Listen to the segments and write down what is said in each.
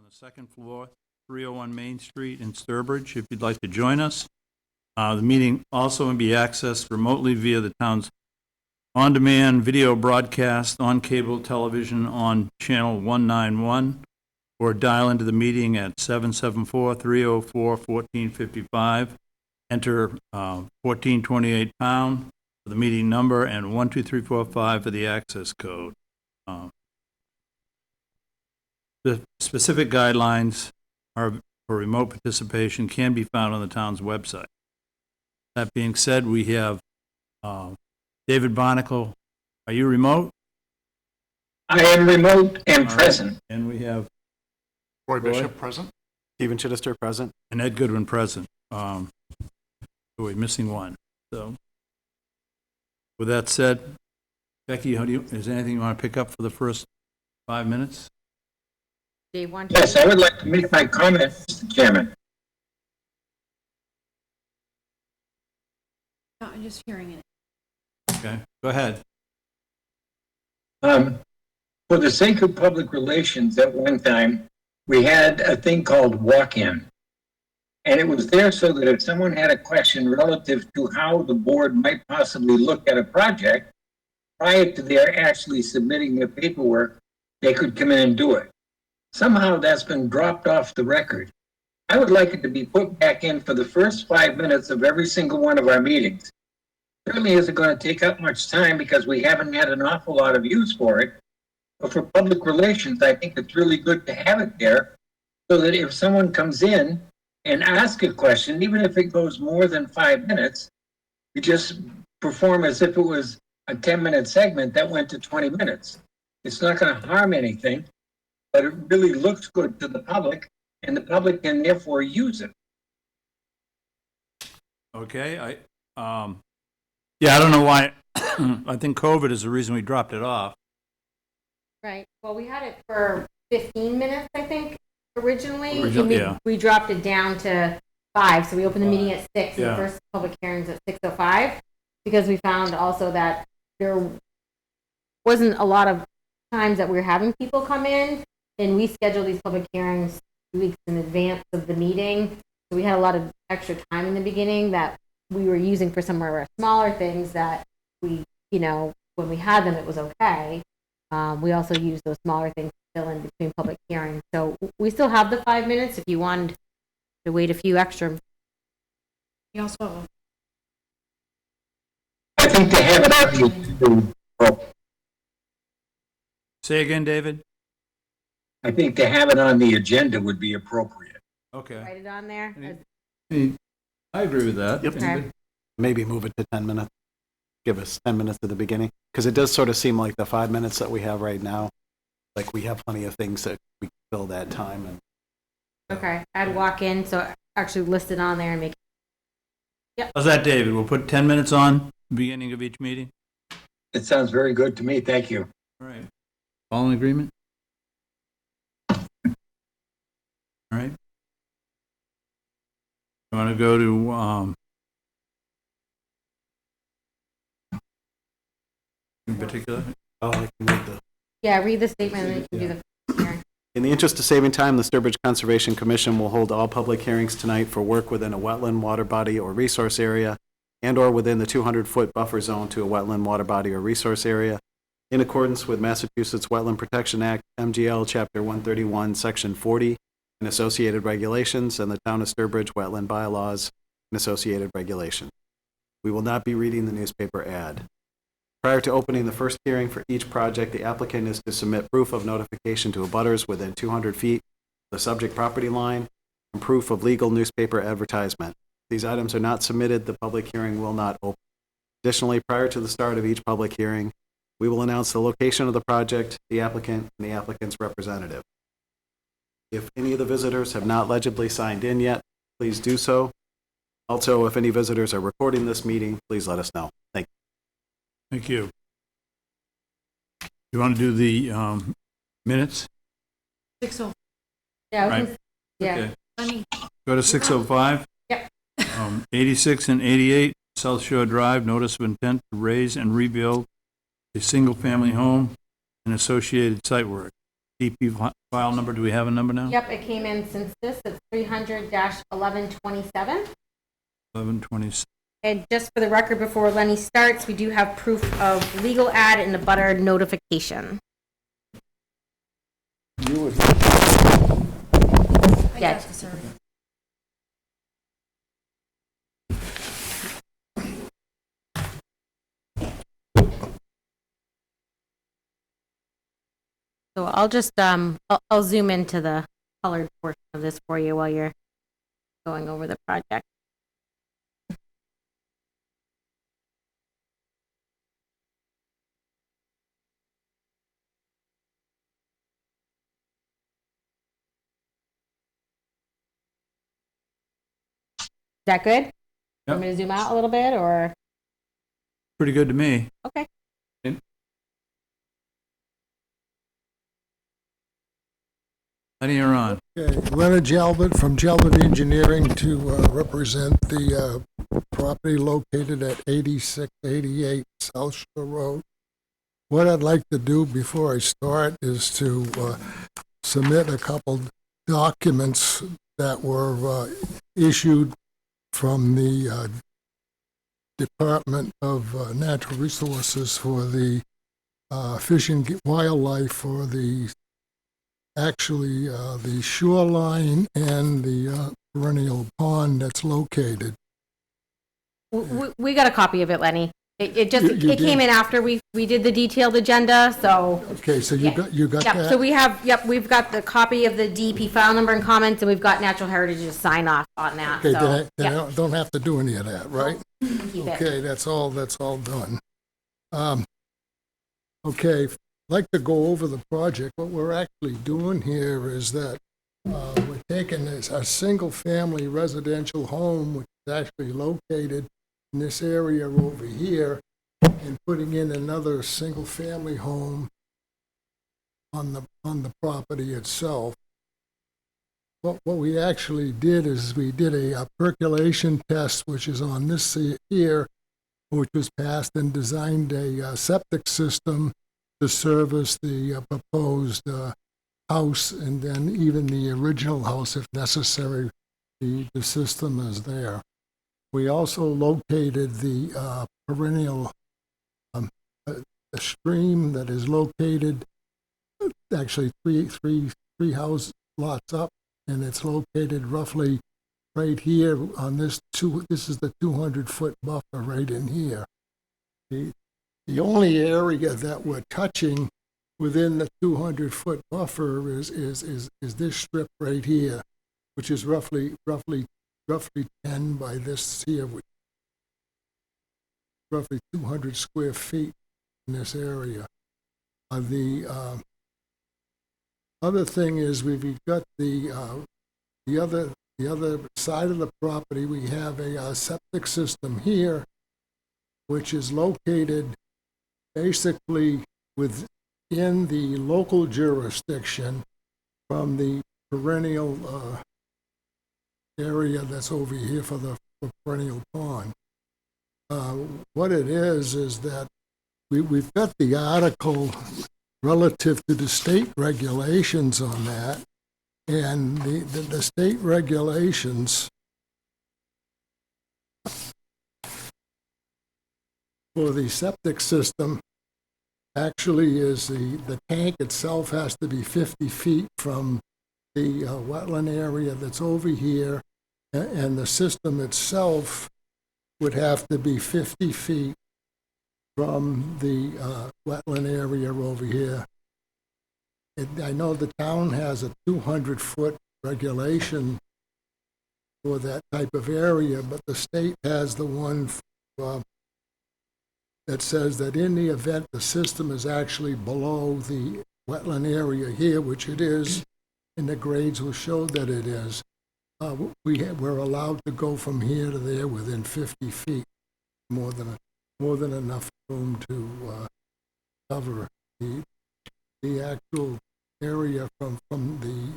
the second floor, 301 Main Street in Sturbridge, if you'd like to join us. The meeting also can be accessed remotely via the town's on-demand video broadcast on cable television on channel 191, or dial into the meeting at 774-304-1455. Enter 1428 pound for the meeting number and 12345 for the access code. The specific guidelines for remote participation can be found on the town's website. That being said, we have David Barnacle. Are you remote? I am remote and present. And we have Roy Bishop present. Stephen Chittister present. and Ed Goodwin present. We're missing one. So, with that said, Becky, is there anything you want to pick up for the first 5 minutes? Dave, want Yes, I would like to make my comment, Mr. Chairman. No, I'm just hearing it. Okay, go ahead. For the sake of public relations, at one time, we had a thing called walk-in. And it was there so that if someone had a question relative to how the board might possibly look at a project, prior to their actually submitting their paperwork, they could come in and do it. Somehow that's been dropped off the record. I would like it to be put back in for the first 5 minutes of every single one of our meetings. Certainly isn't going to take up much time because we haven't had an awful lot of use for it. But for public relations, I think it's really good to have it there so that if someone comes in and asks a question, even if it goes more than 5 minutes, we just perform as if it was a 10-minute segment that went to 20 minutes. It's not going to harm anything, but it really looks good to the public, and the public can therefore use it. Okay, I don't know why. I think COVID is the reason we dropped it off. Right. Well, we had it for 15 minutes, I think, originally. Yeah. We dropped it down to 5, so we opened the meeting at 6, and Yeah. the first public hearing's at 6:05, because we found also that there wasn't a lot of times that we were having people come in, and we schedule these public hearings 2 weeks in advance of the meeting, so we had a lot of extra time in the beginning that we were using for some of our smaller things that we, when we had them, it was okay. We also use those smaller things to fill in between public hearings. So we still have the 5 minutes if you wanted to wait a few extra. We also have I think to have it on the Say again, David? I think to have it on the agenda would be appropriate. Okay. write it on there. I agree with that. Yep. Okay. Maybe move it to 10 minutes. Give us 10 minutes at the beginning. Because it does sort of seem like the 5 minutes that we have right now, like we have plenty of things that we can fill that time. And Okay, I'd walk in, so actually list it on there and make How's that, David? We'll put 10 minutes on the beginning of each meeting? It sounds very good to me. Thank you. All right. All in agreement? All right. You want to go to, in particular? oh, I can read the. read the statement and then you can do the hearing. In the interest of saving time, the Sturbridge Conservation Commission will hold all public hearings tonight for work within a wetland, water body, or resource area, and/or within the 200-foot buffer zone to a wetland, water body, or resource area, in accordance with Massachusetts Wetland Protection Act, MGL Chapter 131, Section 40, and associated regulations, and the Town of Sturbridge Wetland Bylaws and associated regulations. We will not be reading the newspaper ad. Prior to opening the first hearing for each project, the applicant is to submit proof of notification to abutters within 200 feet of the subject property line and proof of legal newspaper advertisement. If these items are not submitted, the public hearing will not open. Additionally, prior to the start of each public hearing, we will announce the location of the project, the applicant, and the applicant's representative. If any of the visitors have not legibly signed in yet, please do so. Also, if any visitors are recording this meeting, please let us know. Thank you. Thank you. You want to do the minutes? 6:05. Yeah, Right. yeah. Okay. Go to 6:05. Yep. 86 and 88 South Shore Drive, notice of intent to raise and rebuild a single-family home and associated site work. DP file number, do we have a number now? Yep, it came in since this, it's 300-1127. 1120. And just for the record, before Lenny starts, we do have proof of legal ad and the butter notification. Yeah. So I'll just, I'll zoom into the colored portion of this for you while you're going over the project. Is that good? Want me to zoom out a little bit, or? Pretty good to me. Okay. Lenny, you're on. Okay, Leonard Jalbert from Jalbert Engineering to represent the property located at 8688 South Shore Road. What I'd like to do before I start is to submit a couple documents that were issued from the Department of Natural Resources for the Fish and Wildlife for the the shoreline and the perennial pond that's located. We got a copy of it, Lenny. It just, You it came in after we did the detailed agenda, so. Okay, so you got Yep, that? so we've got the copy of the DEP file number and comments, and we've got Natural Heritage to sign off on that, Okay, so. then I don't have to do any of that, right? Keep it. Okay, that's all done. Okay, I'd like to go over the project. What we're actually doing here is that we're taking a single-family residential home, which is actually located in this area over here, and putting in another single-family home on the property itself. What we actually did is we did a percolation test, which is on this here, which was passed, and designed a septic system to service the proposed house, and then even the original house, if necessary, the system is there. We also located the perennial a stream that is located actually three house lots up, and it's located roughly right here on this this is the 200-foot buffer right in here. The only area that we're touching within the 200-foot buffer is this strip right here, which is roughly 10 by this here, roughly 200 square feet in this area. The other thing is we've got the other side of the property. We have a septic system here, which is located basically within the local jurisdiction from the perennial area that's over here for the perennial pond. What it is that we've got the article relative to the state regulations on that, and the state regulations for the septic system actually is the tank itself has to be 50 feet from the wetland area that's over here, and the system itself would have to be 50 feet from the wetland area over here. I know the town has a 200-foot regulation for that type of area, but the state has the one that says that in the event the system is actually below the wetland area here, which it is, and the grades will show that it is, we're allowed to go from here to there within 50 feet, more than enough room to cover the actual area from the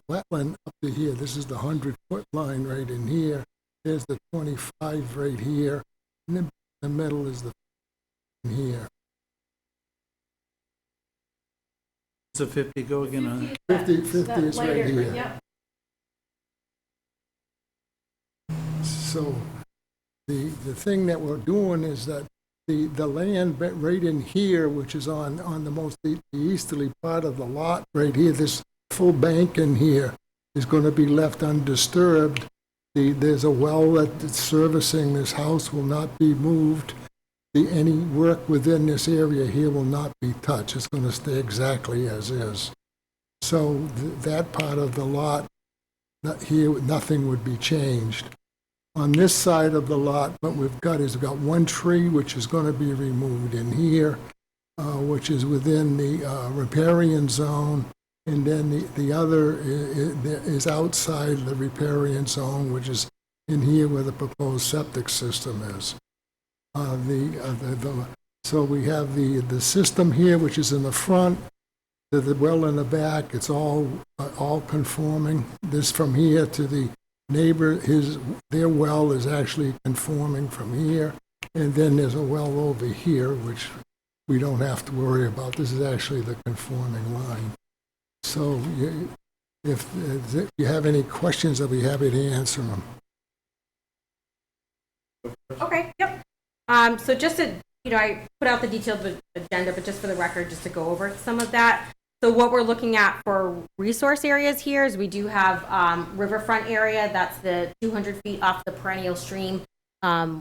wetland up to here. This is the 100-foot line right in here. There's the 25 right here, and then the middle is the here. It's a 50, go again on that. 50 is right here. Yep. So the thing that we're doing is that the land right in here, which is on the easterly part of the lot, right here, this full bank in here is going to be left undisturbed. There's a well that's servicing this house will not be moved. Any work within this area here will not be touched. It's going to stay exactly as is. So that part of the lot, here, nothing would be changed. On this side of the lot, what we've got one tree which is going to be removed in here, which is within the riparian zone, and then the other is outside the riparian zone, which is in here where the proposed septic system is. So we have the system here, which is in the front, the well in the back. It's all conforming. This from here to the neighbor, their well is actually conforming from here, and then there's a well over here, which we don't have to worry about. This is actually the conforming line. So if you have any questions, I'll be happy to answer them. Okay, yep. So just to, I put out the detailed agenda, but just for the record, just to go over some of that. So what we're looking at for resource areas here is we do have riverfront area. That's the 200 feet off the perennial stream,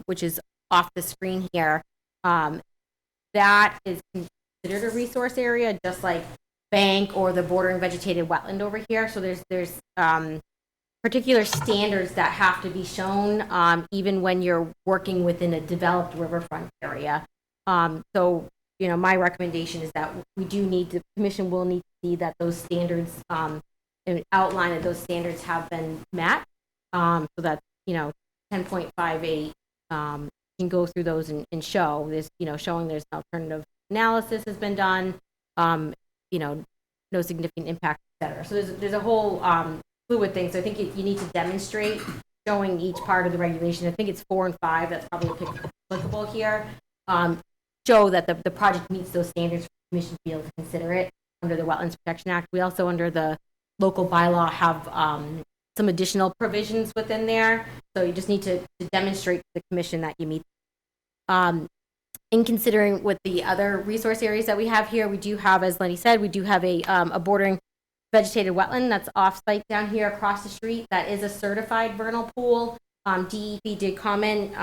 which is off the screen here. That is considered a resource area, just like bank or the bordering vegetated wetland over here. So there's particular standards that have to be shown even when you're working within a developed riverfront area. So my recommendation is that the commission will need to see that those standards and outline that those standards have been met, so that 10.58 can go through those and show this, showing there's an alternative analysis has been done, no significant impact, et cetera. So there's a whole fluid thing. So I think you need to demonstrate showing each part of the regulation. I think it's 4 and 5 that's probably applicable here. Show that the project meets those standards for the commission to be able to consider it under the Wetlands Protection Act. We also, under the local bylaw, have some additional provisions within there. So you just need to demonstrate to the commission that you meet. In considering with the other resource areas that we have here, we do have, as Lenny said, we do have a bordering vegetated wetland that's off-site down here across the street. That is a certified vernal pool. DEP did comment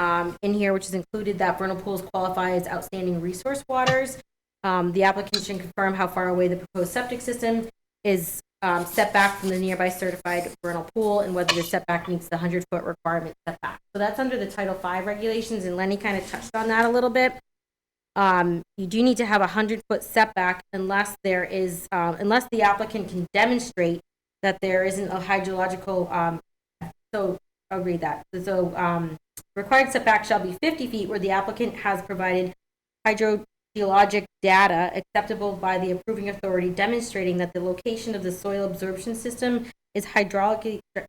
in here, which is included, that vernal pools qualify as outstanding resource waters. The applicant should confirm how far away the proposed septic system is set back from the nearby certified vernal pool, and whether the setback meets the 100-foot requirement setback. So that's under the Title V regulations, and Lenny kind of touched on that a little bit. You do need to have a 100-foot setback unless there is, unless the applicant can demonstrate that there isn't a hydrological, so I'll read that. So required setback shall be 50 feet where the applicant has provided hydrogeologic data acceptable by the approving authority demonstrating that the location of the soil absorption system is hydraulically, if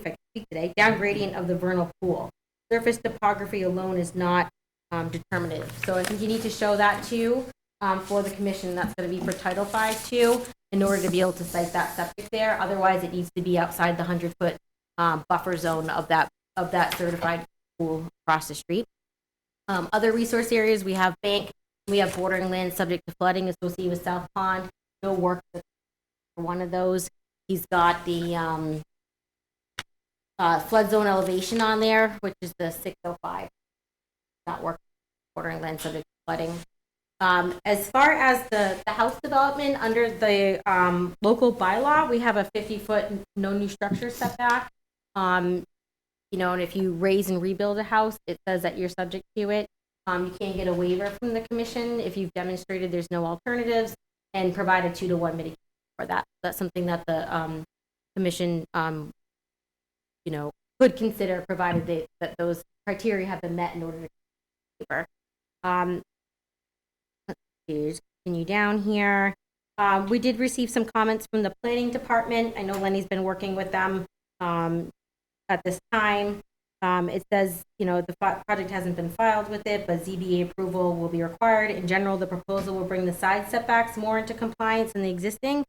I can speak today, down gradient of the vernal pool. Surface topography alone is not determinative. So I think you need to show that too for the commission. That's going to be for Title V too, in order to be able to cite that septic there. Otherwise, it needs to be outside the 100-foot buffer zone of that certified pool across the street. Other resource areas, we have bank, we have bordering land subject to flooding associated with South Pond. No work for one of those. He's got the flood zone elevation on there, which is the 605. Not work bordering land subject to flooding. As far as the house development under the local bylaw, we have a 50-foot no new structure setback. And if you raise and rebuild a house, it says that you're subject to it. You can't get a waiver from the commission if you've demonstrated there's no alternatives and provide a 2-to-1 mitigation for that. That's something that the commission, could consider, provided that those criteria have been met in order to waiver. Let's continue down here. We did receive some comments from the planning department. I know Lenny's been working with them at this time. It says, the project hasn't been filed with it, but ZBA approval will be required. In general, the proposal will bring the side setbacks more into compliance than the existing,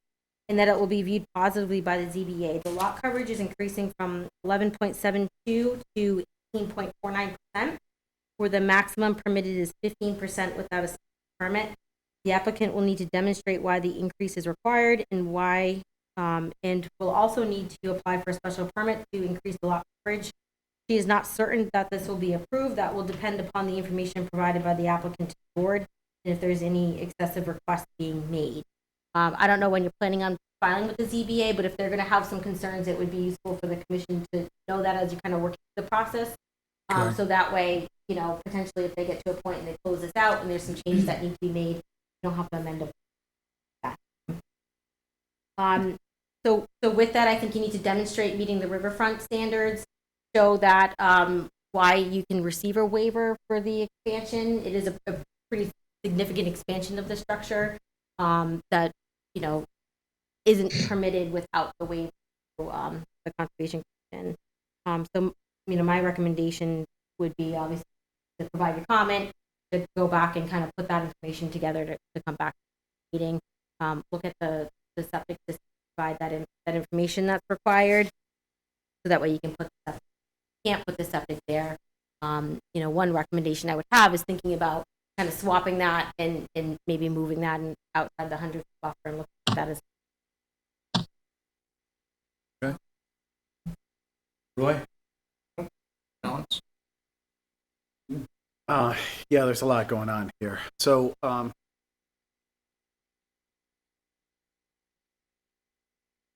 and that it will be viewed positively by the ZBA. The lot coverage is increasing from 11.72 to 18.49%, where the maximum permitted is 15% without a permit. The applicant will need to demonstrate why the increase is required and why, and will also need to apply for a special permit to increase the lot coverage. She is not certain that this will be approved. That will depend upon the information provided by the applicant to the board and if there's any excessive requests being made. I don't know when you're planning on filing with the ZBA, but if they're going to have some concerns, it would be useful for the commission to know that as you kind of work through the process. Okay. So that way, potentially if they get to a point and they close this out and there's some changes that need to be made, you don't have to amend it. So with that, I think you need to demonstrate meeting the riverfront standards, show that why you can receive a waiver for the expansion. It is a pretty significant expansion of the structure that, isn't permitted without the waiver to the Conservation Commission. So, my recommendation would be obviously to provide your comment, to go back and kind of put that information together to come back to the meeting. Look at the septic system, provide that information that's required, so that way you can can't put the septic there. One recommendation I would have is thinking about kind of swapping that and maybe moving that outside the 100 buffer and looking at that as. Roy? Balance? Yeah, there's a lot going on here. So, can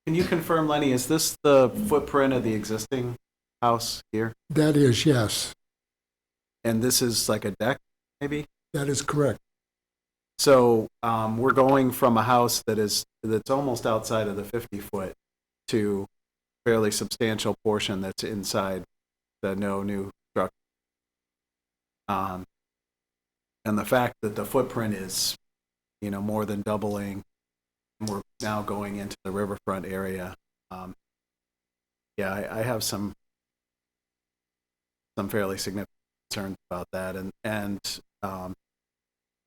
you confirm, Lenny, is this the footprint of the existing house here? That is, yes, And this is like a deck, maybe? that is correct. So, we're going from a house that's almost outside of the 50-foot to fairly substantial portion that's inside the no new structure. And the fact that the footprint is, more than doubling, and we're now going into the riverfront area. Yeah, I have some fairly significant concerns about that. And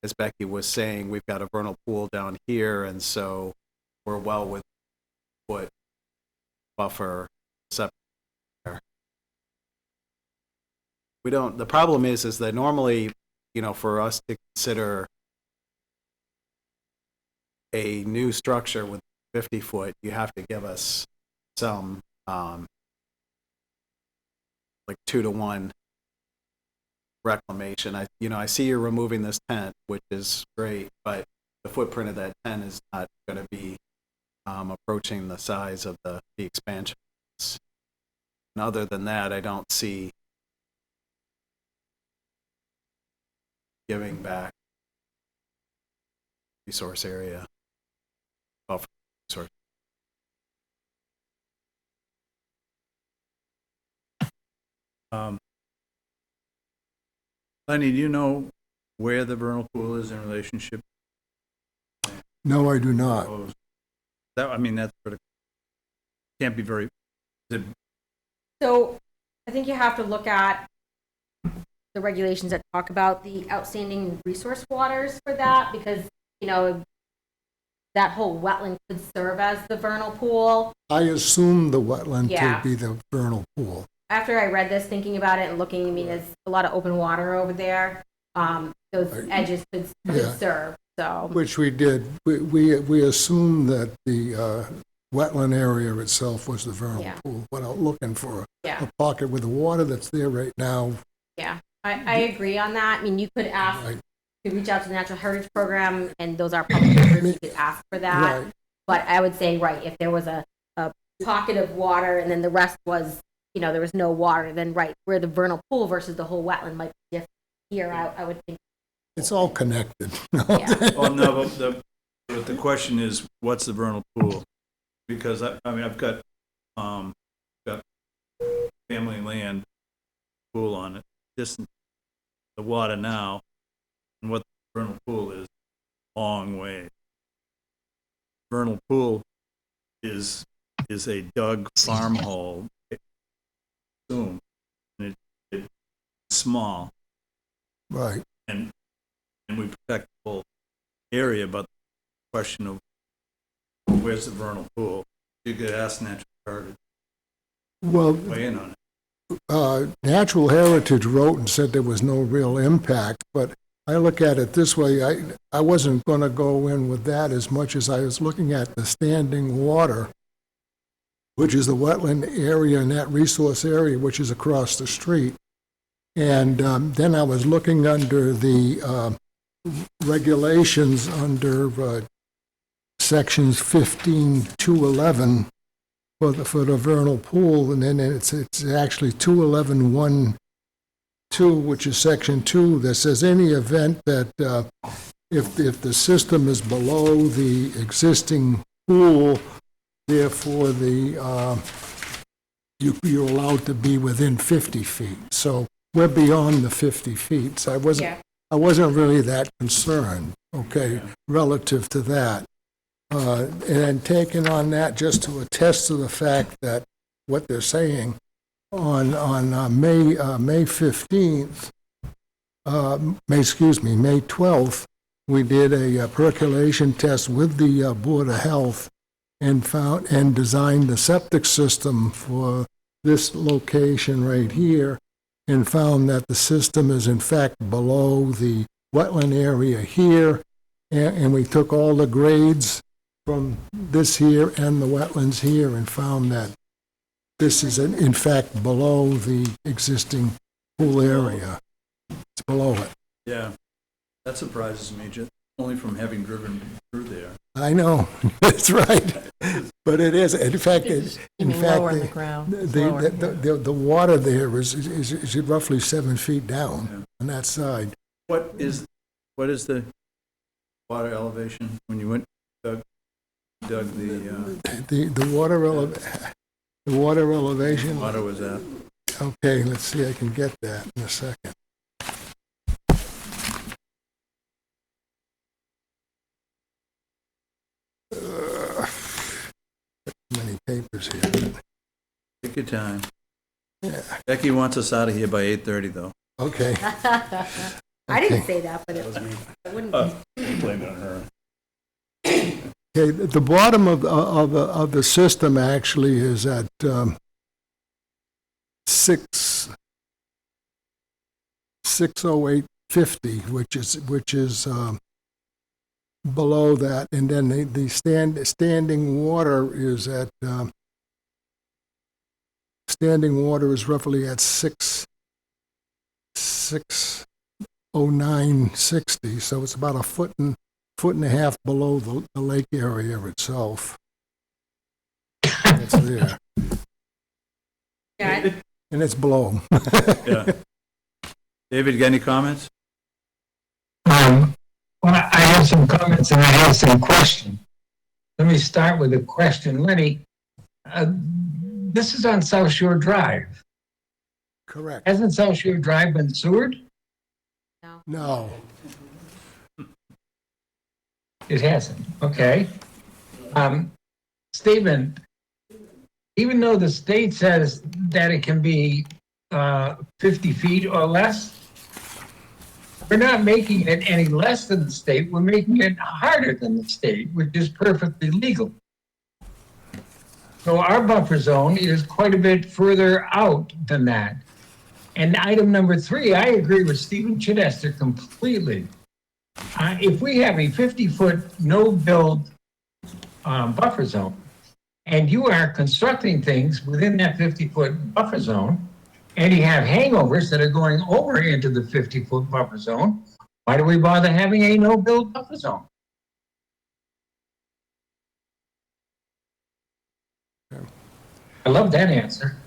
as Becky was saying, we've got a vernal pool down here, and so we're well with foot buffer septic there. The problem is that normally, for us to consider a new structure with 50 foot, you have to give us some, like 2-to-1 reclamation. I see you're removing this tent, which is great, but the footprint of that tent is not going to be approaching the size of the expansion. And other than that, I don't see giving back resource area. Buffer resource. Lenny, do you know where the vernal pool is in relationship? No, I do not. That's critical. Can't be very. So I think you have to look at the regulations that talk about the outstanding resource waters for that, because, that whole wetland could serve as the vernal pool. I assume the wetland Yeah. to be the vernal pool. After I read this, thinking about it and looking, there's a lot of open water over there. Those edges could Yeah. serve, so. Which we did. We assumed that the wetland area itself was the vernal Yeah. pool. Went out looking for Yeah. a pocket with the water that's there right now. Yeah, I agree on that. You could ask, Right. you could reach out to the Natural Heritage Program, and those are public records, you could ask for that. Right. But I would say, right, if there was a pocket of water and then the rest was, there was no water, then right, where the vernal pool versus the whole wetland might be different. Here, I would think. It's all connected. Yeah. Oh, no, but the question is, what's the vernal pool? Because I've got family land pool on it, distance the water now, and what the vernal pool is, long way. Vernal pool is a dug farm hole, assume, and small, Right. and we protect the whole area, but the question of where's the vernal pool, you could ask Natural Heritage Well, to weigh in on it. Natural Heritage wrote and said there was no real impact, but I look at it this way. I wasn't going to go in with that as much as I was looking at the standing water, which is the wetland area and that resource area, which is across the street. And then I was looking under the regulations under sections 15 to 11 for the vernal pool, and then it's actually 211.1.2, which is section 2, that says any event that if the system is below the existing pool, therefore you're allowed to be within 50 feet. So we're beyond the 50 feet. So I wasn't really that concerned, okay, relative to that. And taking on that just to attest to the fact that what they're saying on May 15th, May 12th, we did a percolation test with the Board of Health and found and designed the septic system for this location right here, and found that the system is in fact below the wetland area here, and we took all the grades from this here and the wetlands here and found that this is in fact below the existing pool area. It's below it. Yeah, that surprises me, just only from having driven through there. I know, that's right. But it is, in fact, Lower in the ground. Lower, yeah. the water there is roughly 7 feet down on that side. What is the water elevation when you went, dug The water elevation. water was at? Okay, let's see, I can get that in a second. Many papers here. Take your time. Yeah. Becky wants us out of here by 8:30, though. Okay. I didn't say that, but it wouldn't be. Blame it on her. Okay, the bottom of the system actually is at 608.50, which is below that, and then the standing water is at standing water is roughly at 609.60, so it's about a foot and a half below the lake area itself. It's there, Yeah, and it's below. Yeah. David, got any comments? Well, I have some comments and I have some questions. Let me start with a question. Lenny, this is on South Shore Drive. Correct. Hasn't South Shore Drive been sewered? No. It hasn't. Okay. Statement, even though the state says that it can be 50 feet or less, we're not making it any less than the state. We're making it harder than the state, which is perfectly legal. So our buffer zone is quite a bit further out than that. And item number 3, I agree with Stephen Chidester completely. If we have a 50-foot no-build buffer zone, and you are constructing things within that 50-foot buffer zone, and you have hangovers that are going over into the 50-foot buffer zone, why do we bother having a no-build buffer zone? I love that answer.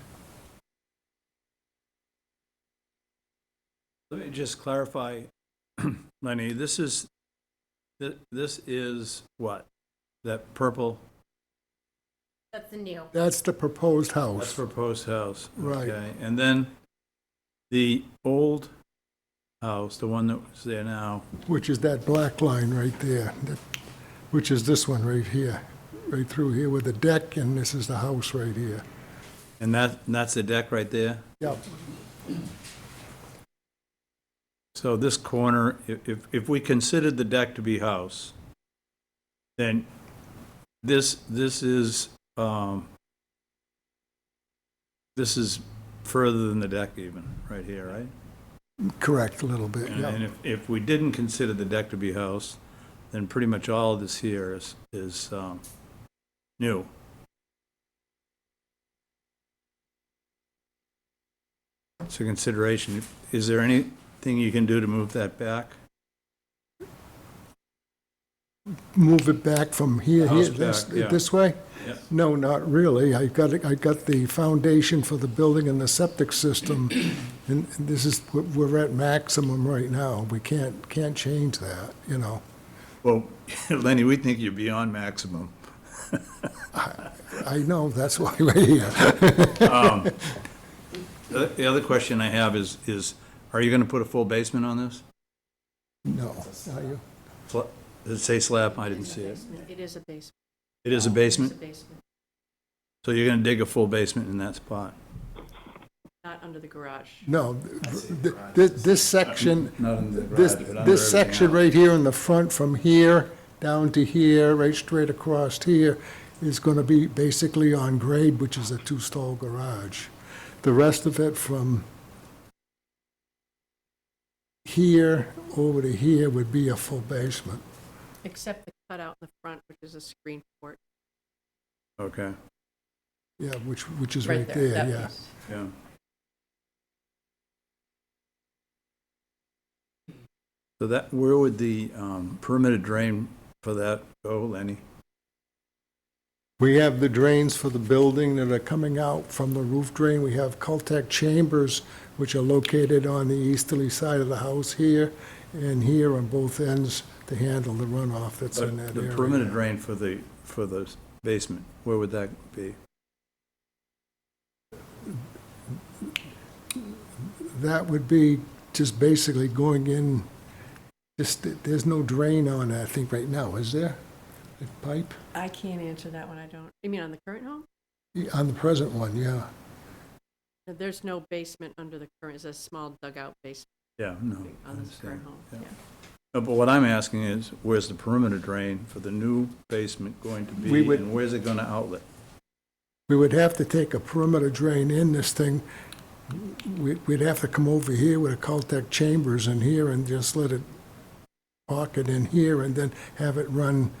Let me just clarify, Lenny, this is what? That purple, that's the new. That's the proposed that's house. proposed house. Right. Okay. And then the old house, the one that's there now, Which is that black line right there, which is this one right here, right through here with the deck, and this is the house right here. and that's the deck right there? Yep. So this corner, if we considered the deck to be house, then this is further than the deck even, right here, right? Correct, a little bit, yeah. And if we didn't consider the deck to be house, then pretty much all of this here is new. So consideration, is there anything you can do to move that back? Move it back from here, House this, back, yeah. this way? Yeah. No, not really. I got the foundation for the building and the septic system, and this is, we're at maximum right now. We can't change that, you know. Well, Lenny, we think you're beyond maximum. I know, that's why we're here. The other question I have is, are you going to put a full basement on this? No, are you? Does it say slab? I didn't see it. It is a basement. It is a basement? It's a basement, So you're going to dig a full basement in that spot? not under the garage. No, this section, Not in the this, garage, but under this section everything right here in the front, from here down to here, right straight across here, is gonna be basically on grade, which is a two-stall garage. The rest of it from here over to here would be a full basement. Except the cutout in the front, which is a screen port. else? Okay, Yeah, which is right there, that yeah. piece. yeah. So that, where would the permitted drain for that go, Lenny? We have the drains for the building that are coming out from the roof drain. We have Caltech chambers, which are located on the easterly side of the house here and here on both ends to handle the runoff that's in that The area. permitted drain for the basement, where would that be? That would be just basically going in, there's no drain on that, I think, right now, is there? The pipe? I can't answer that one, I don't. You mean on the current home? On the present one, yeah. There's no basement under the current, it's a small dugout basement Yeah, no. I on this understand. current home, Yeah. yeah. No, but what I'm asking is, where's the perimeter drain for the new basement going to We be, would- and where's it gonna outlet? We would have to take a perimeter drain in this thing. We'd have to come over here with a Caltech chambers in here and just let it pocket in here and then have it run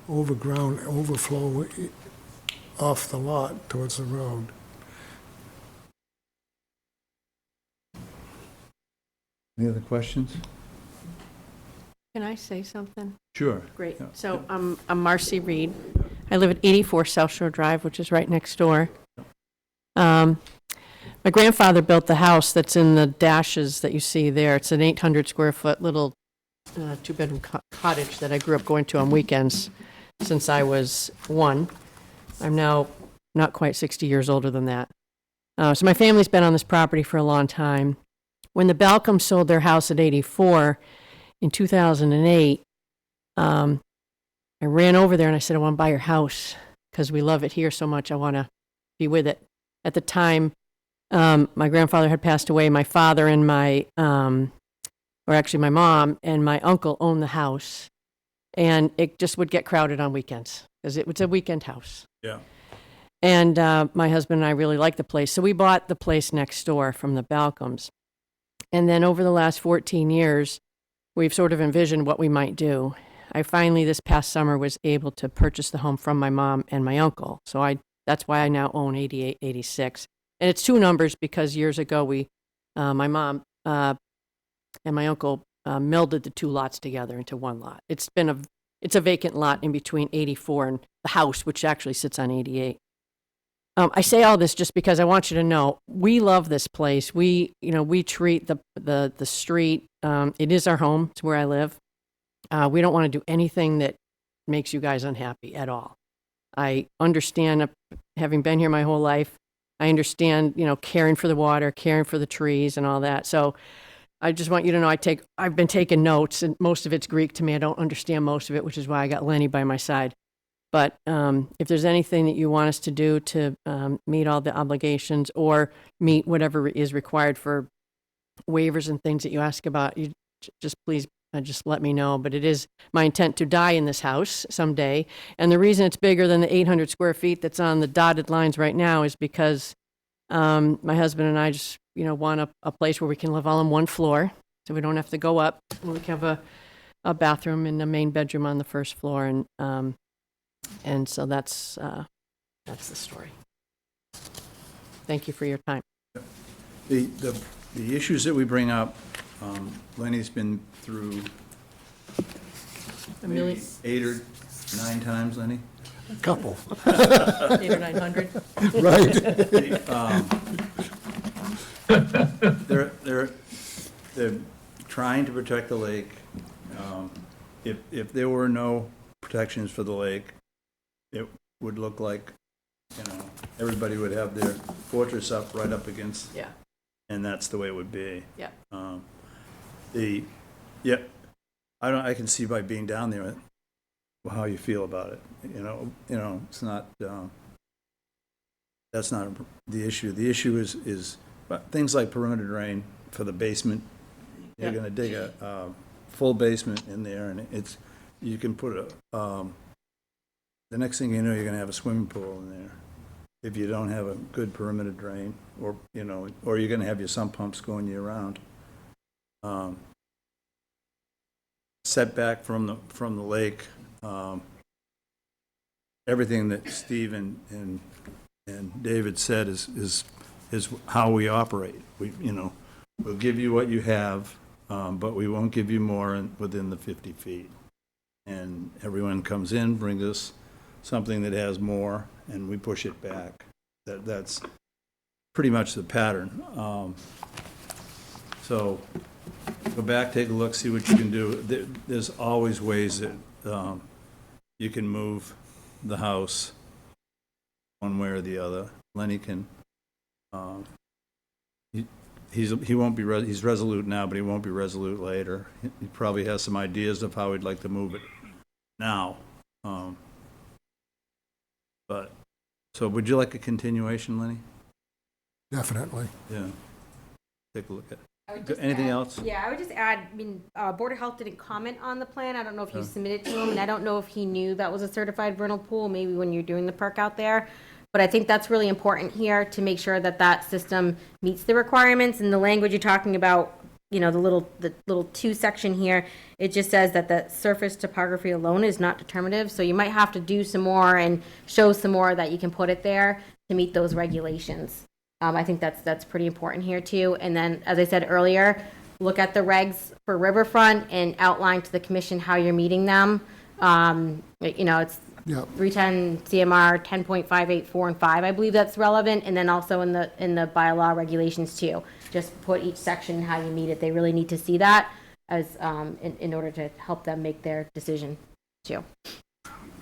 overground, overflow off the lot towards the road. Any other questions? Can I say something? Sure. Great. Yeah. So I'm Marcy Reed. I live at 84 South Shore Drive, which is right next door. My grandfather built the house that's in the dashes that you see there. It's an 800 square foot little two-bedroom cottage that I grew up going to on weekends since I was 1. I'm now not quite 60 years older than that. So my family's been on this property for a long time. When the Balcombs sold their house at 84 in 2008, I ran over there and I said, I want to buy your house because we love it here so much. I want to be with it. At the time, my grandfather had passed away. My father and my mom and my uncle owned the house. And it just would get crowded on weekends because it was a weekend house. Yeah. And my husband and I really liked the place. So we bought the place next door from the Balcombs. And then over the last 14 years, we've sort of envisioned what we might do. I finally, this past summer, was able to purchase the home from my mom and my uncle. So that's why I now own 88, 86. And it's 2 numbers because years ago, my mom and my uncle melded the 2 lots together into 1 lot. It's a vacant lot in between 84 and the house, which actually sits on 88. I say all this just because I want you to know we love this place. We treat the street. It is our home. It's where I live. We don't want to do anything that makes you guys unhappy at all. I understand, having been here my whole life, I understand, caring for the water, caring for the trees and all that. So I just want you to know I've been taking notes, and most of it's Greek to me. I don't understand most of it, which is why I got Lenny by my side. But if there's anything that you want us to do to meet all the obligations or meet whatever is required for waivers and things that you ask about, just please, just let me know. But it is my intent to die in this house someday. And the reason it's bigger than the 800 square feet that's on the dotted lines right now is because my husband and I just, want a place where we can live all on one floor, so we don't have to go up. We can have a bathroom and a main bedroom on the first floor, and so that's the story. Thank you for your time. The issues that we bring up, Lenny's been through A million, maybe 8 or 9 times, Lenny? A couple, 800 or 900. right. They're trying to protect the lake. If there were no protections for the lake, it would look like, everybody would have their fortress up right up against, Yeah. and that's the way it would be. Yeah. I can see by being down there how you feel about it. It's not, that's not the issue. The issue is things like perimeter drain for the basement. You're Yeah. going to dig a full basement in there, and you can put the next thing you know, you're going to have a swimming pool in there if you don't have a good perimeter drain, or you're going to have your sump pumps going year round. Setback from the lake, everything that Steve and David said is how we operate. We'll give you what you have, but we won't give you more within the 50 feet. And everyone comes in, brings us something that has more, and we push it back. That's pretty much the pattern. So go back, take a look, see what you can do. There's always ways that you can move the house one way or the other. Lenny can, he won't be, he's resolute now, but he won't be resolute later. He probably has some ideas of how he'd like to move it now. So would you like a continuation, Lenny? Definitely. Yeah. Take a look at I would it. just Anything add- else? Yeah, I would just add, Board of Health didn't comment on the plan. I don't know if you submitted to him, and I don't know if he knew that was a certified vernal pool, maybe when you're doing the perk out there. But I think that's really important here to make sure that that system meets the requirements. And the language you're talking about, the little 2 section here, it just says that the surface topography alone is not determinative. So you might have to do some more and show some more that you can put it there to meet those regulations. I think that's pretty important here too. And then, as I said earlier, look at the regs for riverfront and outline to the commission how you're meeting them. It's Yeah. 310 CMR 10.584 and 5. I believe that's relevant. And then also in the bylaw regulations too. Just put each section how you meet it. They really need to see that as in order to help them make their decision too.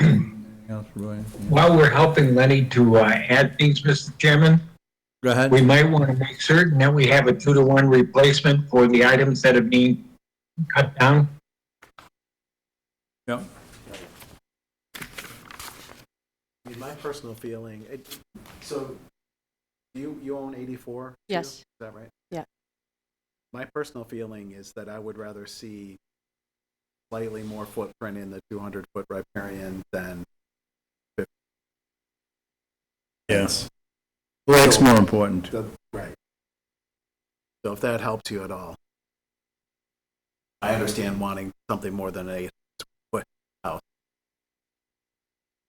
Anything else, Roy? While we're helping Lenny to add things, Mr. Chairman, Go ahead. we might want to make certain that we have a 2-to-1 replacement for the items that are being cut down. Yep. My personal feeling, so you own 84? too? Yes. Is that right? Yeah. My personal feeling is that I would rather see slightly more footprint in the 200-foot riparian than 50. Yes. Lake's more important. Right. So if that helps you at all, I understand wanting something more than a 8-foot house.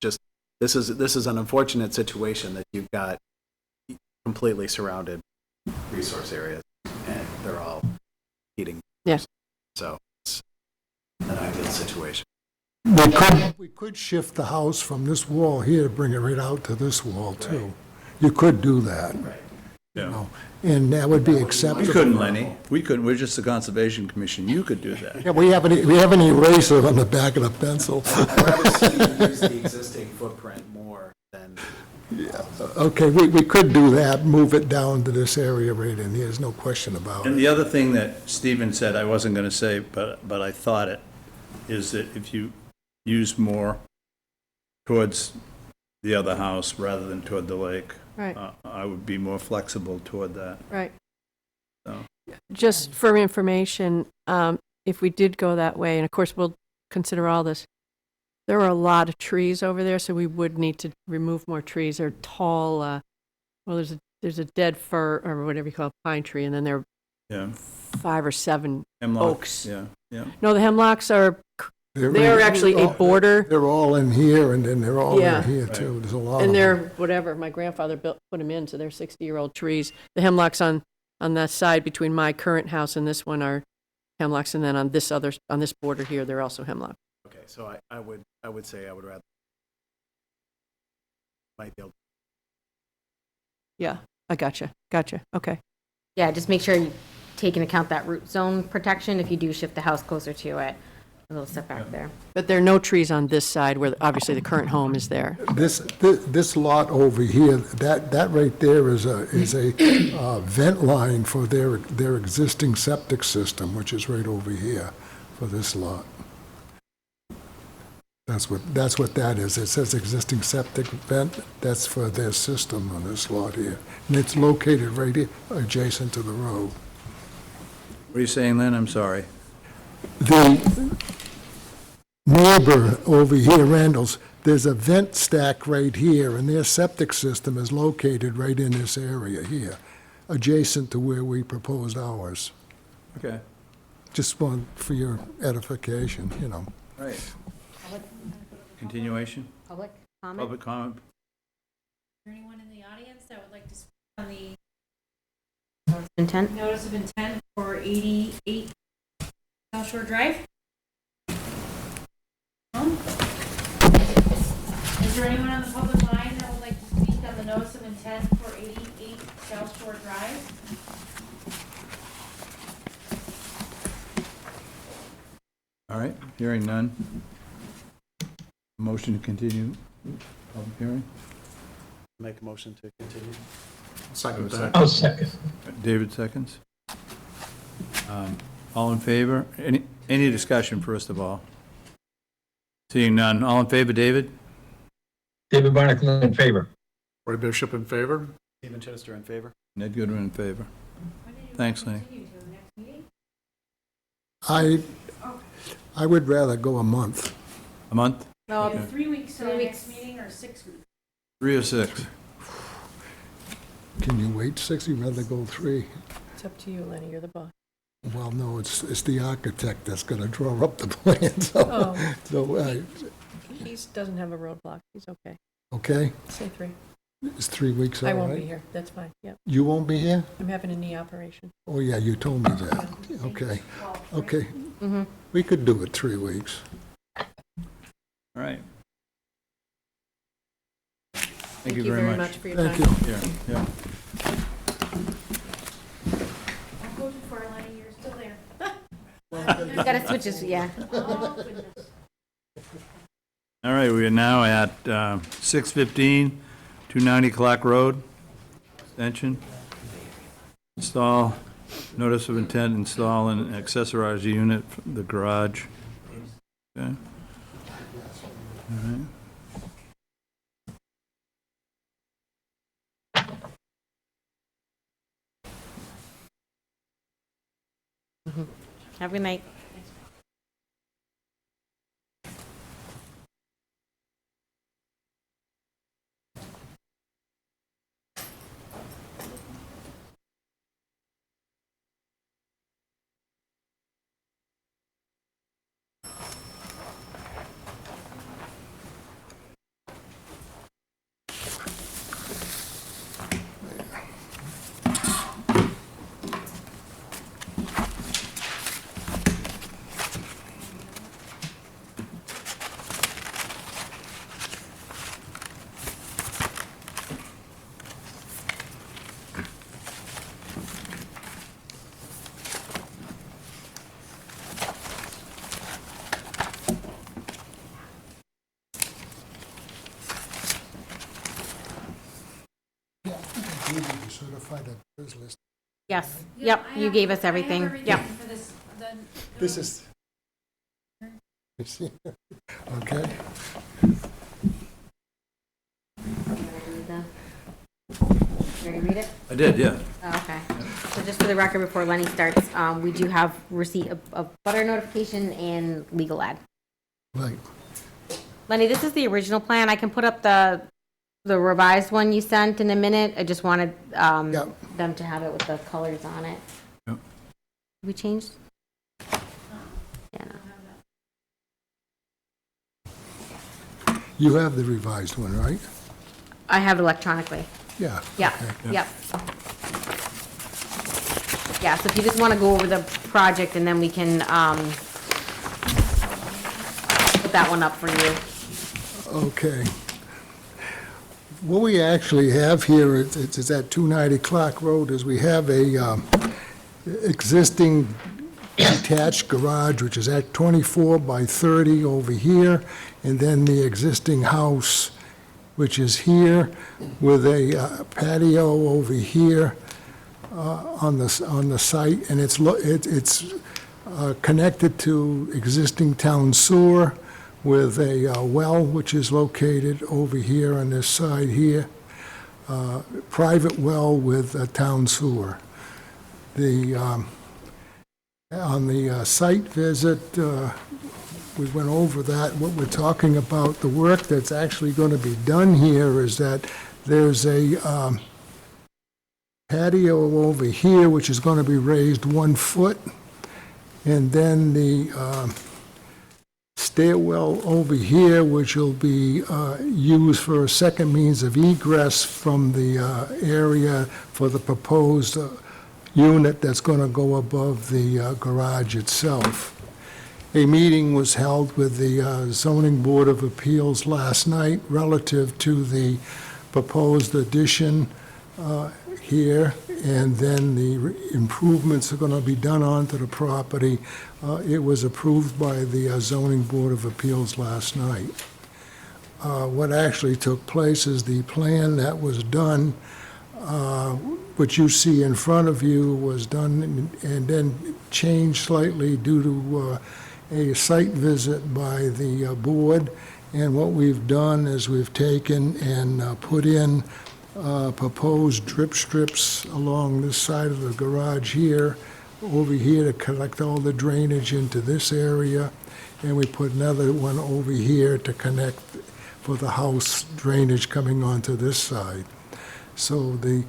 Just this is an unfortunate situation that you've got completely surrounded resource areas, and they're all heating. Yeah. So it's an ideal situation. We could shift the house from this wall here, bring it right out to this wall too. You could do that. Right. Yeah. And that would be We acceptable. couldn't, Lenny. We couldn't. We're just the Conservation Commission. You could do that. Yeah, we have an eraser on the back of the pencil. I'd rather see you use the existing footprint more than. Okay, we could do that, move it down to this area right in here, there's no question about And it. the other thing that Stephen said, I wasn't going to say, but I thought it, is that if you use more towards the other house rather than toward the lake, Right. I would be more flexible toward that. Right. So. Just for information, if we did go that way, and of course, we'll consider all this, there are a lot of trees over there, so we would need to remove more trees. They're tall, well, there's a dead fir, or whatever you call it, pine tree, and then there are Yeah. 5 or 7 Hemlock. oaks. Yeah, yeah. No, the hemlocks are, they're actually a border. They're all in here, and then they're all Yeah. in here, Right. too. There's a lot of And them. they're, whatever, my grandfather put them in, so they're 60-year-old trees. The hemlocks on that side between my current house and this one are hemlocks, and then on this border here, they're also hemlock. Okay, so I would say I would rather, might be able, Yeah, I gotcha, okay. Yeah, just make sure you take into account that root zone protection if you do shift the house closer to it. A little step back there. But there are no trees on this side where obviously the current home is there. This lot over here, that right there is a vent line for their existing septic system, which is right over here for this lot. That's what that is. It says existing septic vent. That's for their system on this lot here. And it's located right here, adjacent to the road. What are you saying then? I'm sorry. The neighbor over here, Randall's, there's a vent stack right here, and their septic system is located right in this area here, adjacent to where we proposed ours. Okay, Just one for your edification, you know. right. Continuation, Public comment? public comment. Is there anyone in the audience that would like to speak on the Intent? notice of intent for 88 South Shore Drive? No? Is there anyone on the public line that would like to speak on the notice of intent for 88 South Shore Drive? All right, hearing none. Motion to continue public hearing. make a motion to continue. Second I'll second. David seconds. All in favor? Any discussion, first of all? Seeing none. All in favor, David? David Barnacle in favor. Roy Bishop in favor? Stephen Chittister in favor? Ned Goodwin in favor. When do you Thanks, want to Lenny. continue to the next meeting? I would rather go a month. A month? No, Okay. 3 weeks to 3 the weeks. next meeting or 6 weeks? 3 or 6? Can you wait 6? You'd rather go 3. It's up to you, Lenny, you're the boss. Well, no, it's the architect that's going to draw up the plan, so, Oh, so, he doesn't have a roadblock, he's okay. okay? Say 3. Is 3 weeks all I right? won't be here, that's fine, yeah. You won't be here? I'm having a knee operation. Oh, yeah, you told me that. Okay, okay. Mm-hmm. We could do it 3 weeks. All right. Thank you very much. for your time. Thank you. Yeah, yeah. I'll go too far, Lenny, you're still there. You gotta switch this, yeah. Oh, goodness. All right, we are now at 615, 290 Clock Road, extension. Install, notice of intent, install an accessorized unit for the garage. Okay. All right. Have a good night. Certified address list. Yes, Yeah, yep, I you have- gave us I have everything. everything Yep. for this, This is. Okay. Did you read it? I did, yeah. Oh, okay. So just for the record, before Lenny starts, we do have receipt of butter notification and legal ad. Right. Lenny, this is the original plan. I can put up the revised one you sent in a minute. I just wanted Yep. them to have it with the colors on it. Yep. We changed? Yeah, no. You have the revised one, right? I have it electronically. Yeah. Yeah, Okay. yep. Yeah, so if you just want to go over the project and then we can put that one up for you. Okay. What we actually have here is at 290 Clark Road, is we have a existing detached garage, which is at 24 by 30 over here, and then the existing house, which is here, with a patio over here on the site, and it's connected to existing town sewer with a well, which is located over here on this side here, private well with a town sewer. On the site visit, we went over that. What we're talking about, the work that's actually going to be done here is that there's a patio over here, which is going to be raised 1 foot, and then the stairwell over here, which will be used for a second means of egress from the area for the proposed unit that's going to go above the garage itself. A meeting was held with the Zoning Board of Appeals last night relative to the proposed addition here, and then the improvements are going to be done onto the property. It was approved by the Zoning Board of Appeals last night. What actually took place is the plan that was done, what you see in front of you, was done and then changed slightly due to a site visit by the board. And what we've done is we've taken and put in proposed drip strips along this side of the garage here, over here to collect all the drainage into this area, and we put another one over here to connect for the house drainage coming onto this side. So then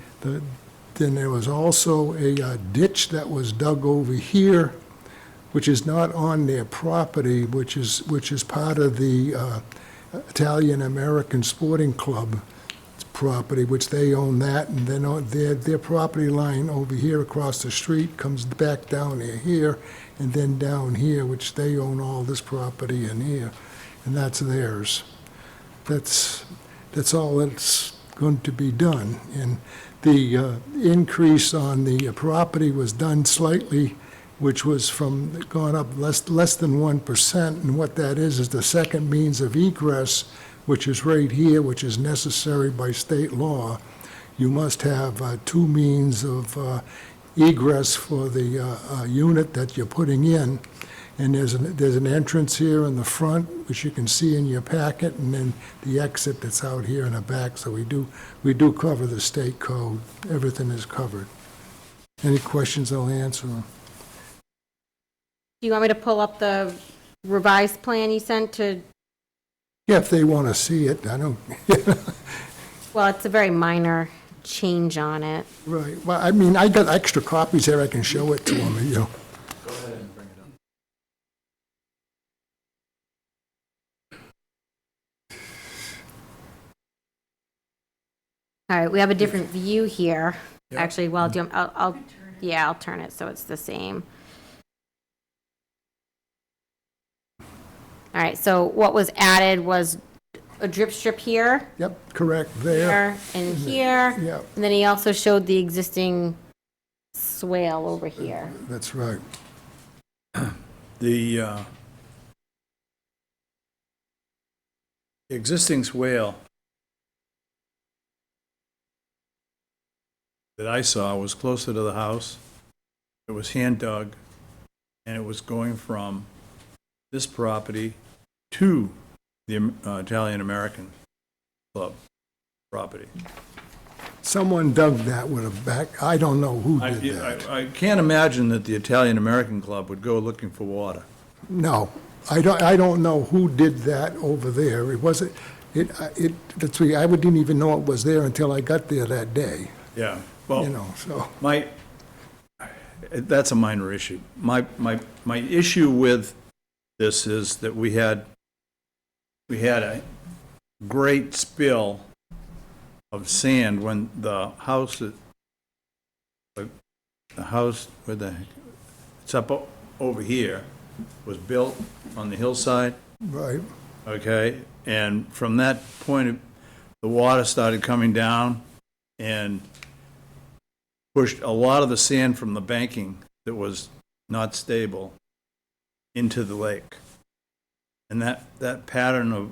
there was also a ditch that was dug over here, which is not on their property, which is part of the Italian-American Sporting Club property, which they own that, and then their property line over here across the street comes back down here, and then down here, which they own all this property in here, and that's theirs. That's all that's going to be done. And the increase on the property was done slightly, which was gone up less than 1%, and what that is the second means of egress, which is right here, which is necessary by state law. You must have 2 means of egress for the unit that you're putting in. And there's an entrance here in the front, which you can see in your packet, and then the exit that's out here in the back. So we do cover the state code. Everything is covered. Any questions, I'll answer them. Do you want me to pull up the revised plan you sent to? Yeah, if they want to see it, I don't. Well, it's a very minor change on it. Right. Well, I mean, I got extra copies here. I can show it to them. You know. Go ahead and bring it up. All right, we have a different view here. Yep. Actually, well, I'll turn it so it's the same. All right, so what was added was a drip strip here, Yep, correct. There. here, and here. Yep, And then he also showed the existing swale over here. that's right. The existing swale that I saw was closer to the house. It was hand dug, and it was going from this property to the Italian-American Club property. someone dug that with a back, I don't know who did that. I can't imagine that the Italian-American Club would go looking for water. No, I don't know who did that over there. It wasn't, that's why I didn't even know it was there until I got there that day, Yeah, you well, know, so. that's a minor issue. My issue with this is that we had a great spill of sand when the house, where the heck, it's up over here, was built on the hillside, Right, okay? And from that point, the water started coming down and pushed a lot of the sand from the banking that was not stable into the lake. And that pattern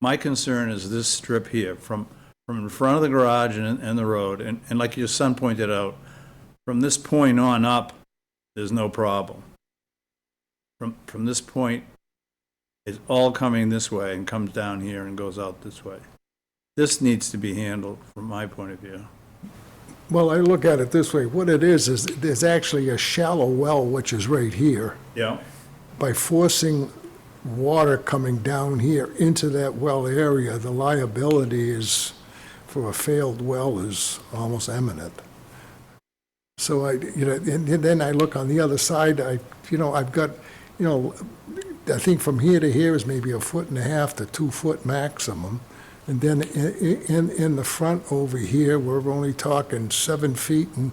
my concern is this strip here, from in front of the garage and the road, and like your son pointed out, from this point on up, there's no problem. From this point, it's all coming this way and comes down here and goes out this way. This needs to be handled from my point of view. well, I look at it this way, what it is there's actually a shallow well, which is right here. Yeah. By forcing water coming down here into that well area, the liability is, for a failed well, is almost imminent. So and then I look on the other side, I've got, I think from here to here is maybe 1.5 to 2 foot maximum. And then in the front over here, we're only talking 7 feet and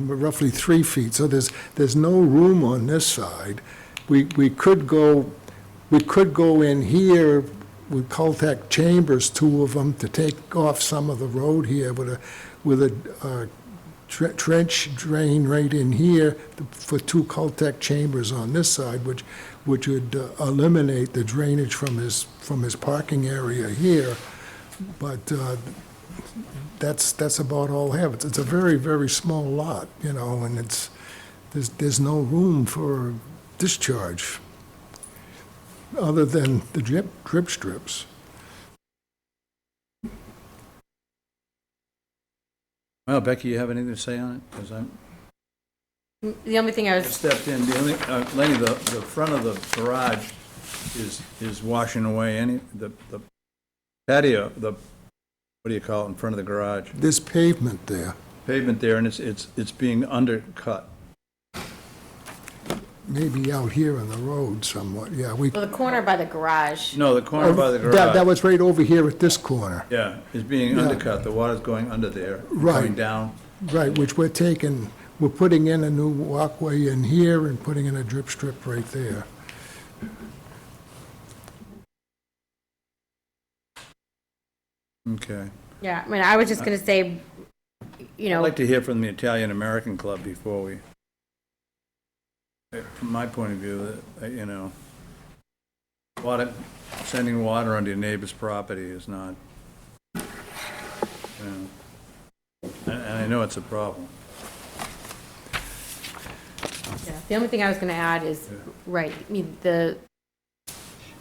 roughly 3 feet. So there's no room on this side. We could go in here with Caltech chambers, 2 of them, to take off some of the road here with a trench drain right in here for 2 Caltech chambers on this side, which would eliminate the drainage from his parking area here. But that's about all I have. It's a very, very small lot, and there's no room for discharge other than the drip strips. Well, Becky, you have anything to say on it? Because I'm The only thing I was, stepped in, Lenny, the front of the garage is washing away the patio, what do you call it, in front of the garage? There's pavement there. Pavement there, and it's being undercut. Maybe out here on the road somewhat, yeah. well, the corner by the garage. No, the corner by the That garage, was right over here at this corner. yeah, is being Yeah. undercut. The water's going under there, Right. coming down. Right, which we're putting in a new walkway in here and putting in a drip strip right there. Okay. Yeah, I mean, I was just gonna say, I'd like to hear from the Italian-American Club before we, from my point of view, sending water onto your neighbor's property is not, and I know it's a problem. yeah, the only thing I was gonna add is, right, I mean, the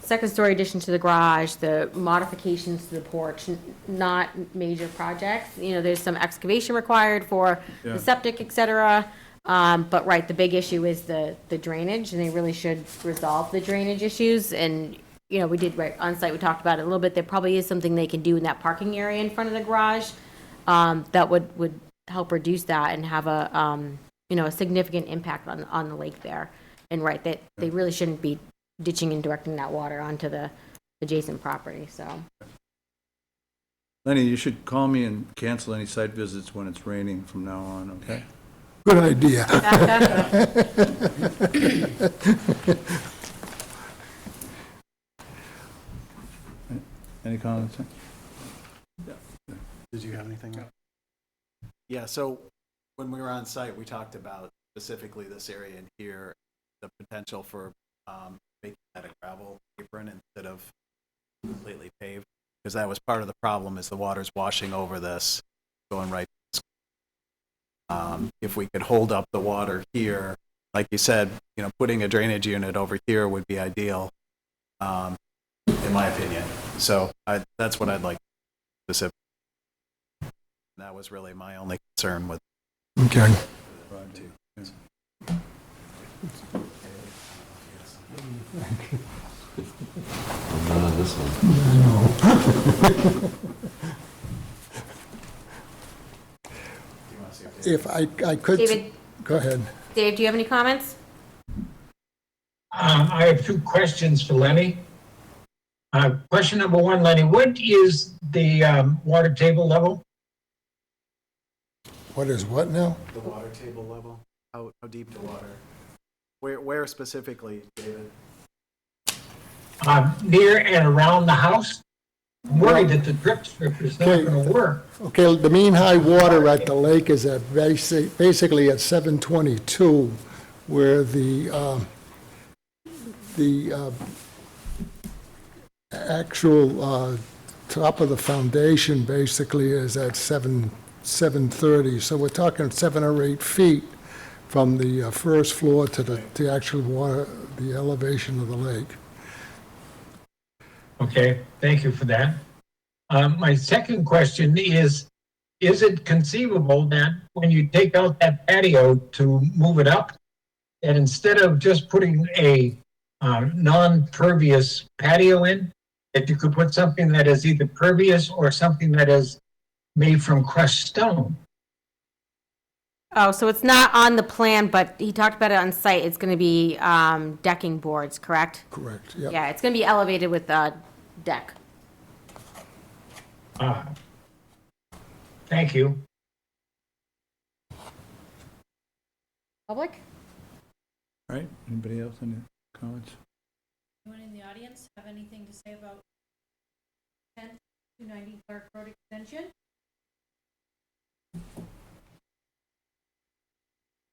second story addition to the garage, the modifications to the porch, not major projects. There's some excavation required for Yeah. the septic, et cetera. But right, the big issue is the drainage, and they really should resolve the drainage issues. And, we did, right, on site, we talked about it a little bit. There probably is something they can do in that parking area in front of the garage, that would help reduce that and have a significant impact on the lake there. And right, that they really shouldn't be ditching and directing that water onto the adjacent property, so. Lenny, you should call me and cancel any site visits when it's raining from now on, okay? Good idea. Any comments? Did you have anything? Yeah, so when we were on site, we talked about specifically this area in here, the potential for making that a gravel apron instead of completely paved, because that was part of the problem, is the water's washing over this, going right. If we could hold up the water here, like you said, putting a drainage unit over here would be ideal, in my opinion. So that's what I'd like specifically. That was really my only concern with. Okay. If I could. David, Go ahead. Dave, do you have any comments? I have two questions for Lenny. Question number one, Lenny, what is the water table level? What is what now? The water table level? How deep the water? Where specifically, David? Near and around the house? I'm worried that the drip strip is not Okay. going to work. Okay, the mean high water at the lake is at basically at 722, where the actual top of the foundation basically is at 730. So we're talking 7 or 8 feet from the first floor to the actual water, the elevation of the lake. Okay, thank you for that. My second question is it conceivable that when you take out that patio to move it up, that instead of just putting a non-pervious patio in, that you could put something that is either pervious or something that is made from crushed stone? Oh, so it's not on the plan, but he talked about it on site. It's going to be decking boards, correct? Correct, yeah. Yeah, it's going to be elevated with a deck. Thank you. Public? All right, anybody else, any comments? Anyone in the audience have anything to say about 10-290 Clark Road extension? Is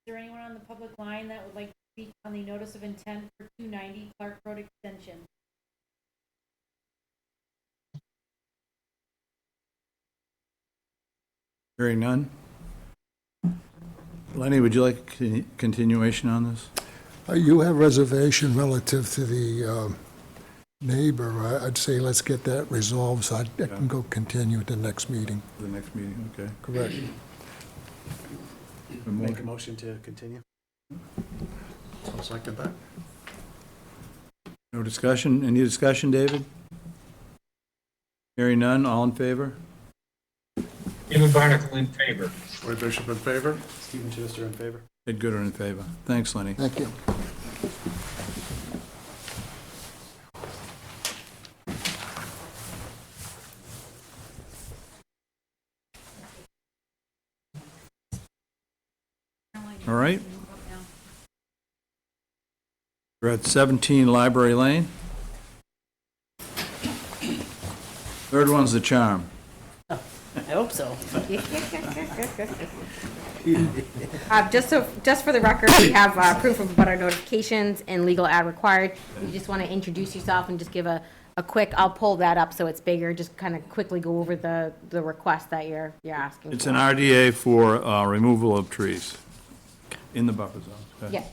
there anyone on the public line that would like to speak on the notice of intent for 290 Clark Road extension? Hearing none. Lenny, would you like a continuation on this? You have reservation relative to the neighbor. I'd say let's get that resolved so I can go continue at the next meeting. The next meeting, okay. Correct. Make a motion to continue? I'll second that. No discussion? Any discussion, David? Hearing none, all in favor? David Barnacle in favor. Roy Bishop in favor? Stephen Schuster in favor? Ed Gooder in favor. Thanks, Lenny. Thank you. All right. We're at 17 Library Lane. Third one's the charm. I hope so. Just for the record, we have proof of butter notifications and legal ad required. You just want to introduce yourself and just give a quick, I'll pull that up so it's bigger, just kind of quickly go over the request that you're asking It's for. an RDA for removal of trees in the buffer zone. Okay. Yeah.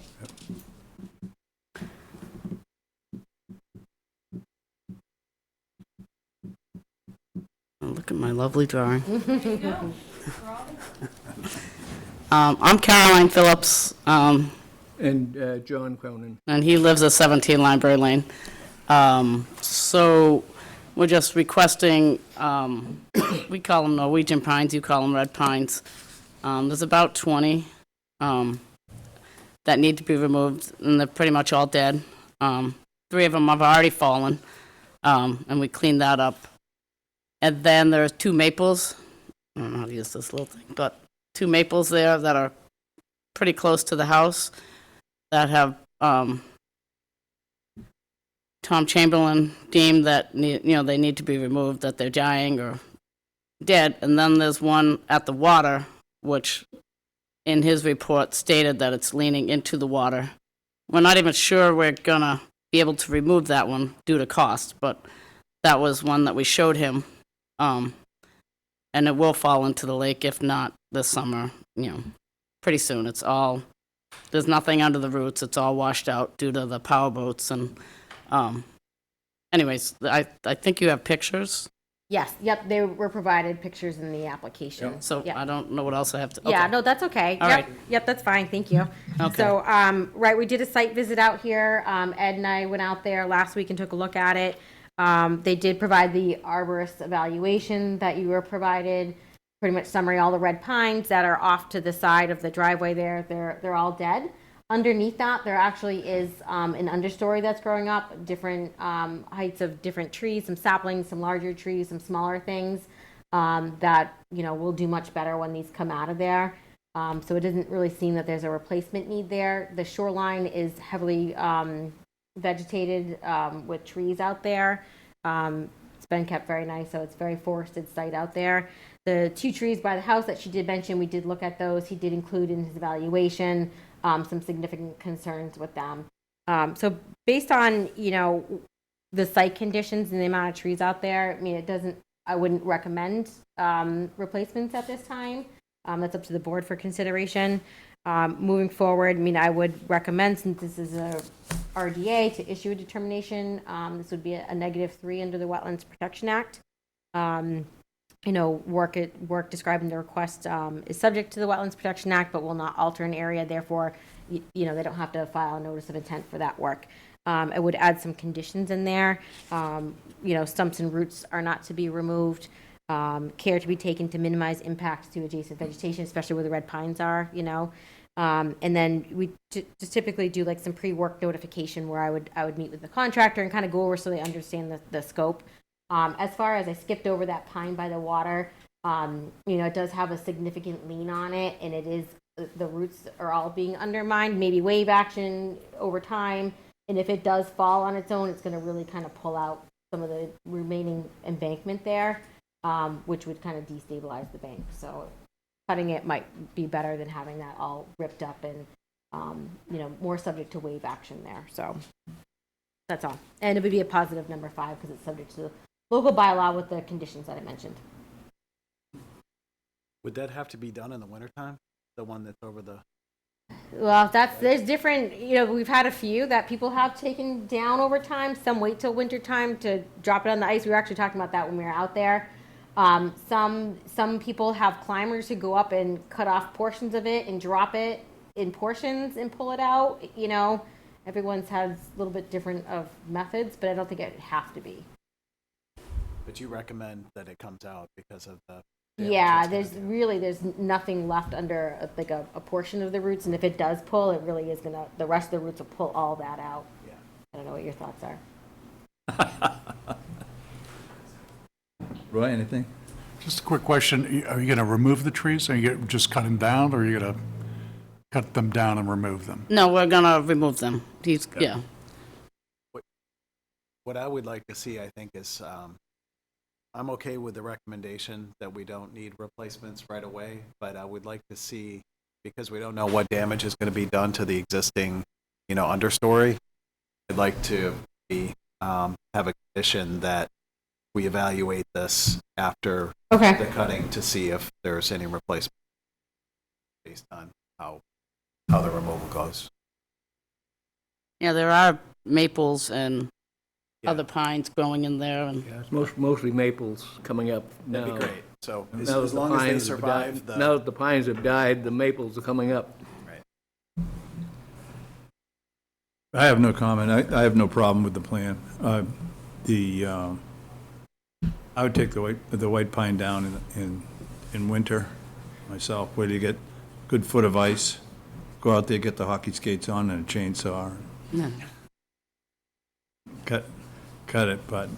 Oh, look at my lovely drawing. There you go. I'm Caroline Phillips, And John Cronin. and he lives at 17 Library Lane. So we're just requesting, we call them Norwegian pines, you call them red pines. There's about 20 that need to be removed, and they're pretty much all dead. 3 of them have already fallen, and we cleaned that up. And then there's 2 maples. I don't know how to use this little thing, but 2 maples there that are pretty close to the house that have Tom Chamberlain deemed that they need to be removed, that they're dying or dead. And then there's one at the water, which in his report stated that it's leaning into the water. We're not even sure we're gonna be able to remove that one due to cost, but that was one that we showed him. And it will fall into the lake if not this summer, pretty soon. There's nothing under the roots. It's all washed out due to the power boats. And anyways, I think you have pictures. Yes, yep, they were provided pictures in the application. So Yep. I don't know what else I have to, Yeah, okay. no, that's okay. All Yep, right. yep, that's fine, thank you. Okay. So, right, we did a site visit out here. Ed and I went out there last week and took a look at it. They did provide the arborist evaluation that you were provided, pretty much summary, all the red pines that are off to the side of the driveway there, they're all dead. Underneath that, there actually is an understory that's growing up, different heights of different trees, some saplings, some larger trees, some smaller things that, you know, will do much better when these come out of there. So it doesn't really seem that there's a replacement need there. The shoreline is heavily vegetated with trees out there. It's been kept very nice, so it's a very forested site out there. The 2 trees by the house that she did mention, we did look at those. He did include in his evaluation some significant concerns with them. So based on, you know, the site conditions and the amount of trees out there, I mean, I wouldn't recommend replacements at this time. That's up to the board for consideration. Moving forward, I mean, I would recommend, since this is a RDA, to issue a determination. This would be a -3 under the Wetlands Protection Act. You know, work described in the request is subject to the Wetlands Protection Act, but will not alter an area. Therefore, you know, they don't have to file a notice of intent for that work. I would add some conditions in there. You know, stumps and roots are not to be removed. Care to be taken to minimize impacts to adjacent vegetation, especially where the red pines are, you know. And then we just typically do like some pre-work notification where I would meet with the contractor and kind of go over so they understand the scope. As far as I skipped over that pine by the water, you know, it does have a significant lean on it, and it is, the roots are all being undermined, maybe wave action over time. And if it does fall on its own, it's going to really kind of pull out some of the remaining embankment there, which would kind of destabilize the bank. So cutting it might be better than having that all ripped up and, you know, more subject to wave action there. So that's all. And it would be a positive number 5 because it's subject to the local bylaw with the conditions that I mentioned. Would that have to be done in the wintertime? The one that's over the, Well, there's different, you know, we've had a few that people have taken down over time. Some wait till winter time to drop it on the ice. We were actually talking about that when we were out there. Some people have climbers who go up and cut off portions of it and drop it in portions and pull it out. You know, everyone's has a little bit different of methods, but I don't think it would have to be. but you recommend that it comes out because of the. Yeah, there's nothing left under like a portion of the roots, and if it does pull, it really is gonna, the rest of the roots will pull all that out. Yeah. I don't know what your thoughts are. Roy, anything? Just a quick question. Are you going to remove the trees? Are you gonna just cut them down, or are you going to cut them down and remove them? No, we're gonna remove them. Yeah. What I would like to see, I think, is, I'm okay with the recommendation that we don't need replacements right away, but I would like to see, because we don't know what damage is going to be done to the existing, you know, understory, I'd like to have a condition that we evaluate this after Okay. the cutting to see if there's any replacement based on how the removal goes. Yeah, there are maples and Yeah. other pines growing in there, and Yeah, it's mostly maples coming up now. That'd be great. So Now as that the long as they pines have survive died- the. Now that the pines have died, the maples are coming up. I have no comment. I have no problem with the plan. I would take the white pine down in winter myself, where you get good foot of ice, go out there, get the hockey skates on and a chainsaw, yeah. cut it, but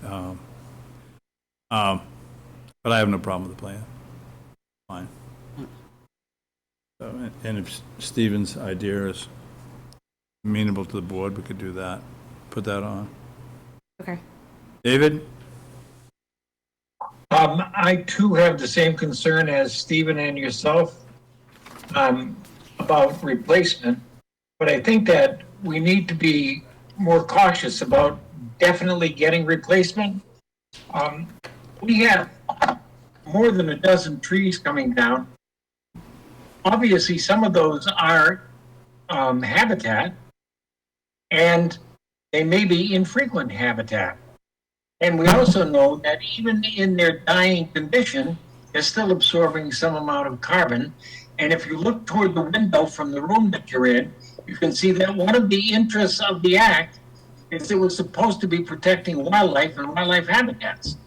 I have no problem with the plan. Fine. So, and if Stephen's idea is amenable to the board, we could do that, put that on. Okay. David? I too have the same concern as Stephen and yourself about replacement, but I think that we need to be more cautious about definitely getting replacement. We have more than a dozen trees coming down. Obviously, some of those are habitat, and they may be infrequent habitat. And we also know that even in their dying condition, they're still absorbing some amount of carbon. And if you look toward the window from the room that you're in, you can see that one of the interests of the act is it was supposed to be protecting wildlife and wildlife habitats.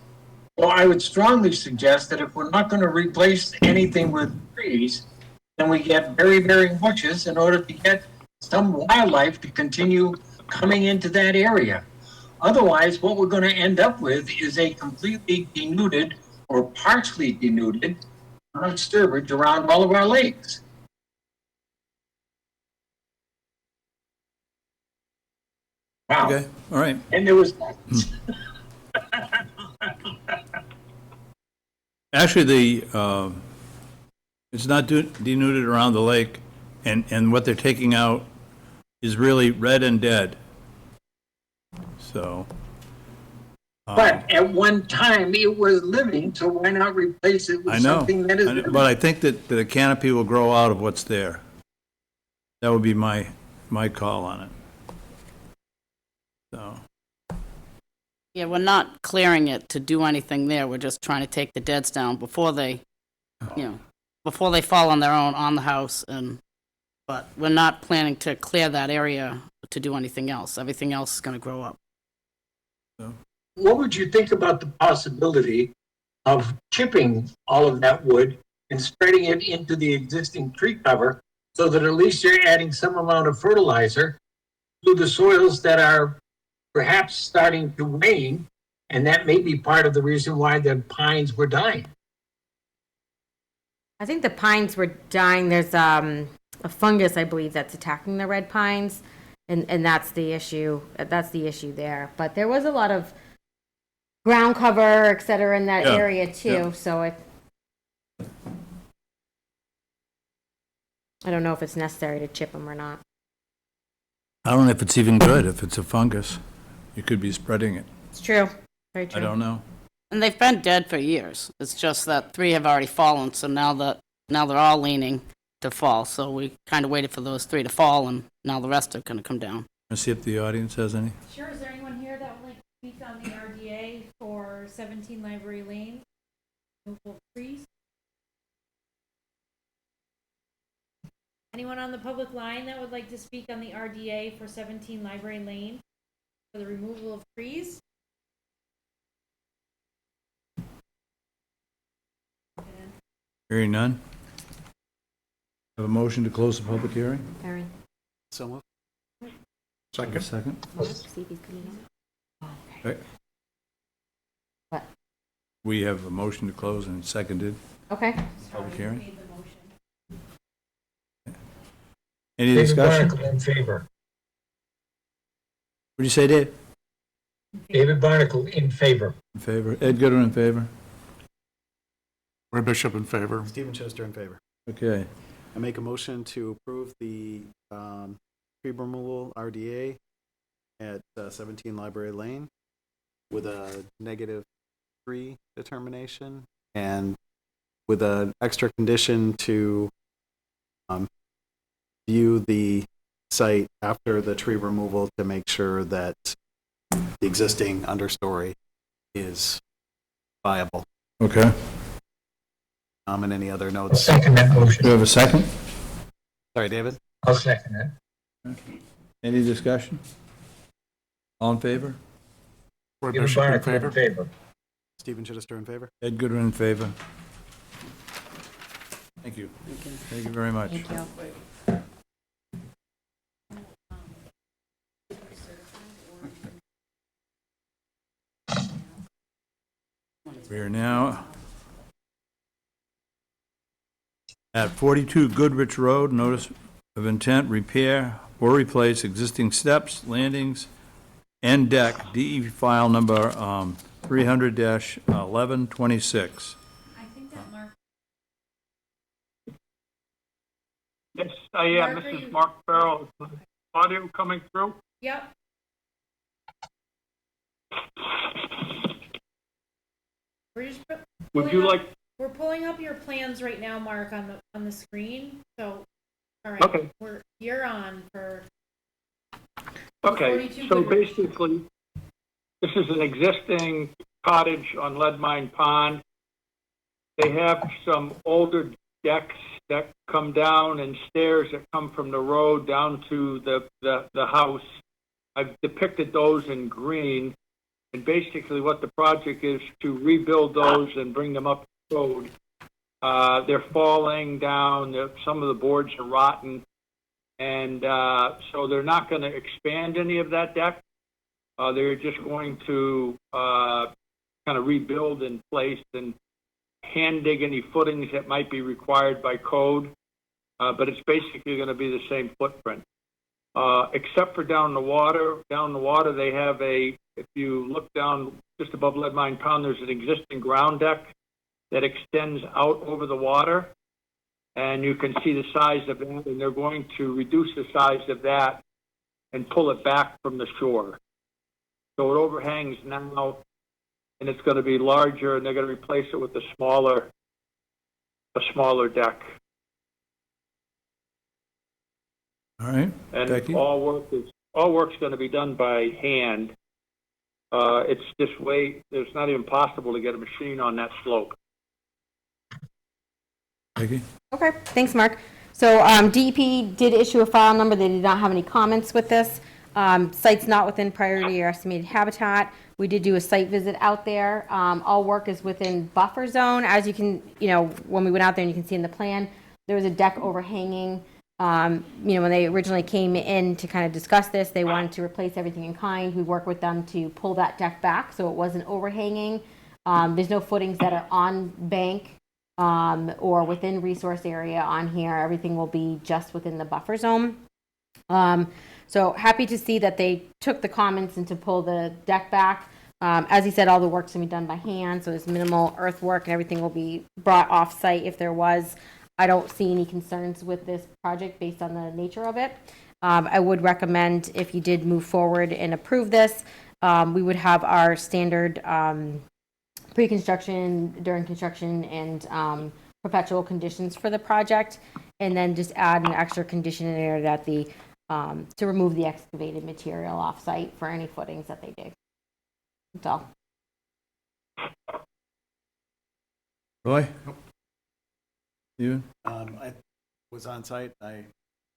So I would strongly suggest that if we're not going to replace anything with trees, then we get very bearing bushes in order to get some wildlife to continue coming into that area. Otherwise, what we're going to end up with is a completely denuded or partially denuded sturbage around all of our lakes. Wow. Okay, all right. And there was Actually, it's not denuded around the lake, and what they're taking out is really red and dead. So, but at one time it was living, so why not replace it with I know, something that is living? but I think that the canopy will grow out of what's there. That would be my call on it. So, Yeah, we're not clearing it to do anything there. We're just trying to take the deads down before they, before they fall on their own on the house. But we're not planning to clear that area to do anything else. Everything else is going to grow up. What would you think about the possibility of chipping all of that wood and spreading it into the existing tree cover so that at least you're adding some amount of fertilizer to the soils that are perhaps starting to wane, and that may be part of the reason why the pines were dying. I think the pines were dying. There's a fungus, I believe, that's attacking the red pines, and that's the issue. That's the issue there. But there was a lot of ground cover, et cetera, in that Yeah, area too. yeah. So I don't know if it's necessary to chip them or not. I don't know if it's even good, if it's a fungus. You could be spreading it. It's true. Very I true. don't know. And they've been dead for years. It's just that 3 have already fallen, so now they're all leaning to fall. So we kind of waited for those 3 to fall, and now the rest are going to come down. Let's see if the audience has any. Sure, is there anyone here that would like to speak on the RDA for 17 Library Lane? Removal of trees? Anyone on the public line that would like to speak on the RDA for 17 Library Lane for the removal of trees? Hearing none. Have a motion to close the public hearing? Aaron, So moved. Have a second? see if he's coming in. Okay. What? We have a motion to close and it's seconded. Okay. Public hearing. Made the motion. Any David discussion? Barnacle in favor. What'd you say, Dave? David Barnacle in favor. In favor? Ed Gooder in favor? Roy Bishop in favor. Stephen Chester in favor. Okay. I make a motion to approve the tree removal RDA at 17 Library Lane with a -3 determination and with an extra condition to view the site after the tree removal to make sure that the existing understory is viable. Okay. And any other I'll notes? second that motion. Do we have a second? Sorry, David? I'll second that. Any discussion? All in favor? Roy David Bishop in Barnacle in favor. favor. Stephen Chittister in favor? Ed Gooder in favor? Thank you. Thank you very much. Thank you. We are now at 42 Goodrich Road, notice of intent, repair or replace existing steps, landings, and deck, DE file number 300-1126. I think that Mark. Yes, yeah, Mark, are Mrs. you- Mark Farrell. Is the audio coming through? Yep. We're just Would you like, we're pulling up your plans right now, Mark, on the screen. So, all right, Okay. you're on for. okay, 42 so Goodrich. basically, this is an existing cottage on Lead Mine Pond. They have some older decks that come down and stairs that come from the road down to the house. I've depicted those in green. And basically what the project is to rebuild those and bring them up to code. They're falling down. Some of the boards are rotten. And so they're not going to expand any of that deck. They're just going to kind of rebuild in place and hand dig any footings that might be required by code. But it's basically going to be the same footprint. Except for down the water. Down the water, they have if you look down just above Lead Mine Pond, there's an existing ground deck that extends out over the water. And you can see the size of it, and they're going to reduce the size of that and pull it back from the shore. So it overhangs now, and it's going to be larger, and they're going to replace it with a smaller deck. All right, And Becky? all work's going to be done by hand. It's just it's not even possible to get a machine on that slope. Becky? Okay, thanks, Mark. So DEP did issue a file number. They did not have any comments with this. Site's not within priority or estimated habitat. We did do a site visit out there. All work is within buffer zone. As you can, when we went out there and you can see in the plan, there was a deck overhanging. When they originally came in to kind of discuss this, they wanted to replace everything in kind. We worked with them to pull that deck back so it wasn't overhanging. There's no footings that are on bank or within resource area on here. Everything will be just within the buffer zone. So happy to see that they took the comments and to pull the deck back. As he said, all the work's going to be done by hand, so there's minimal earthwork and everything will be brought off site if there was. I don't see any concerns with this project based on the nature of it. I would recommend if you did move forward and approve this, we would have our standard pre-construction, during construction, and perpetual conditions for the project, and then just add an extra condition in there that to remove the excavated material off site for any footings that they dig. That's all. Roy? You? I was on site. I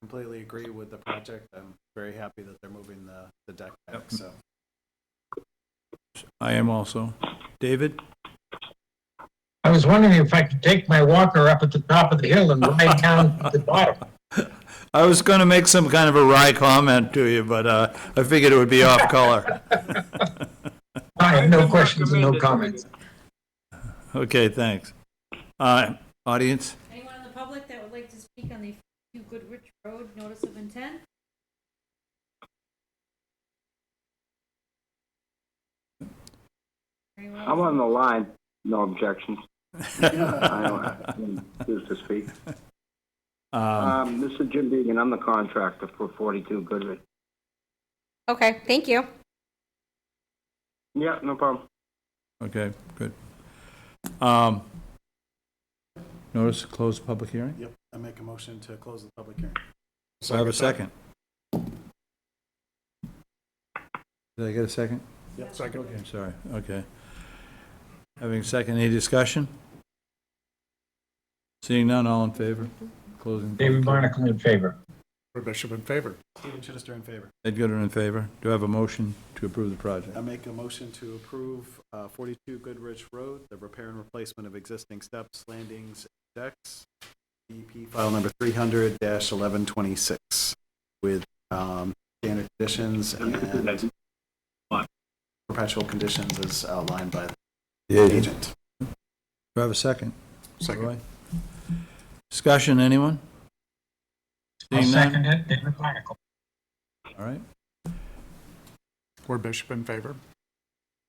completely agree with the project. I'm very happy that they're moving the deck back, so. I am also. David? I was wondering if I could take my walker up at the top of the hill and ride down to the bottom. I was going to make some kind of a wry comment to you, but I figured it would be off color. I have no questions and no comments. Okay, thanks. Audience? Anyone in the public that would like to speak on the 2 Goodrich Road notice of intent? Anyone else? I'm on the line. No objections. I choose to speak. This is Jim Deegan. I'm the contractor for 42 Goodrich. Okay, thank you. Yeah, no problem. Okay, good. Notice to close the public hearing? Yep, I make a motion to close the public hearing. Do I have a second? Did I get a second? Yep, Second. Okay, sorry, okay. Having a second, any discussion? Seeing none, all in favor? Closing. David Barnacle in favor. Roy Bishop in favor. Stephen Chittister in favor. Ed Gooder in favor. Do I have a motion to approve the project? I make a motion to approve 42 Goodrich Road, the repair and replacement of existing steps, landings, and decks. DEP file number 300-1126 with standard conditions and perpetual conditions as outlined by the agent. Do I have a second? Second. Roy? Discussion, anyone? I'll Seeing none? second it, David Barnacle. All right. Roy Bishop in favor.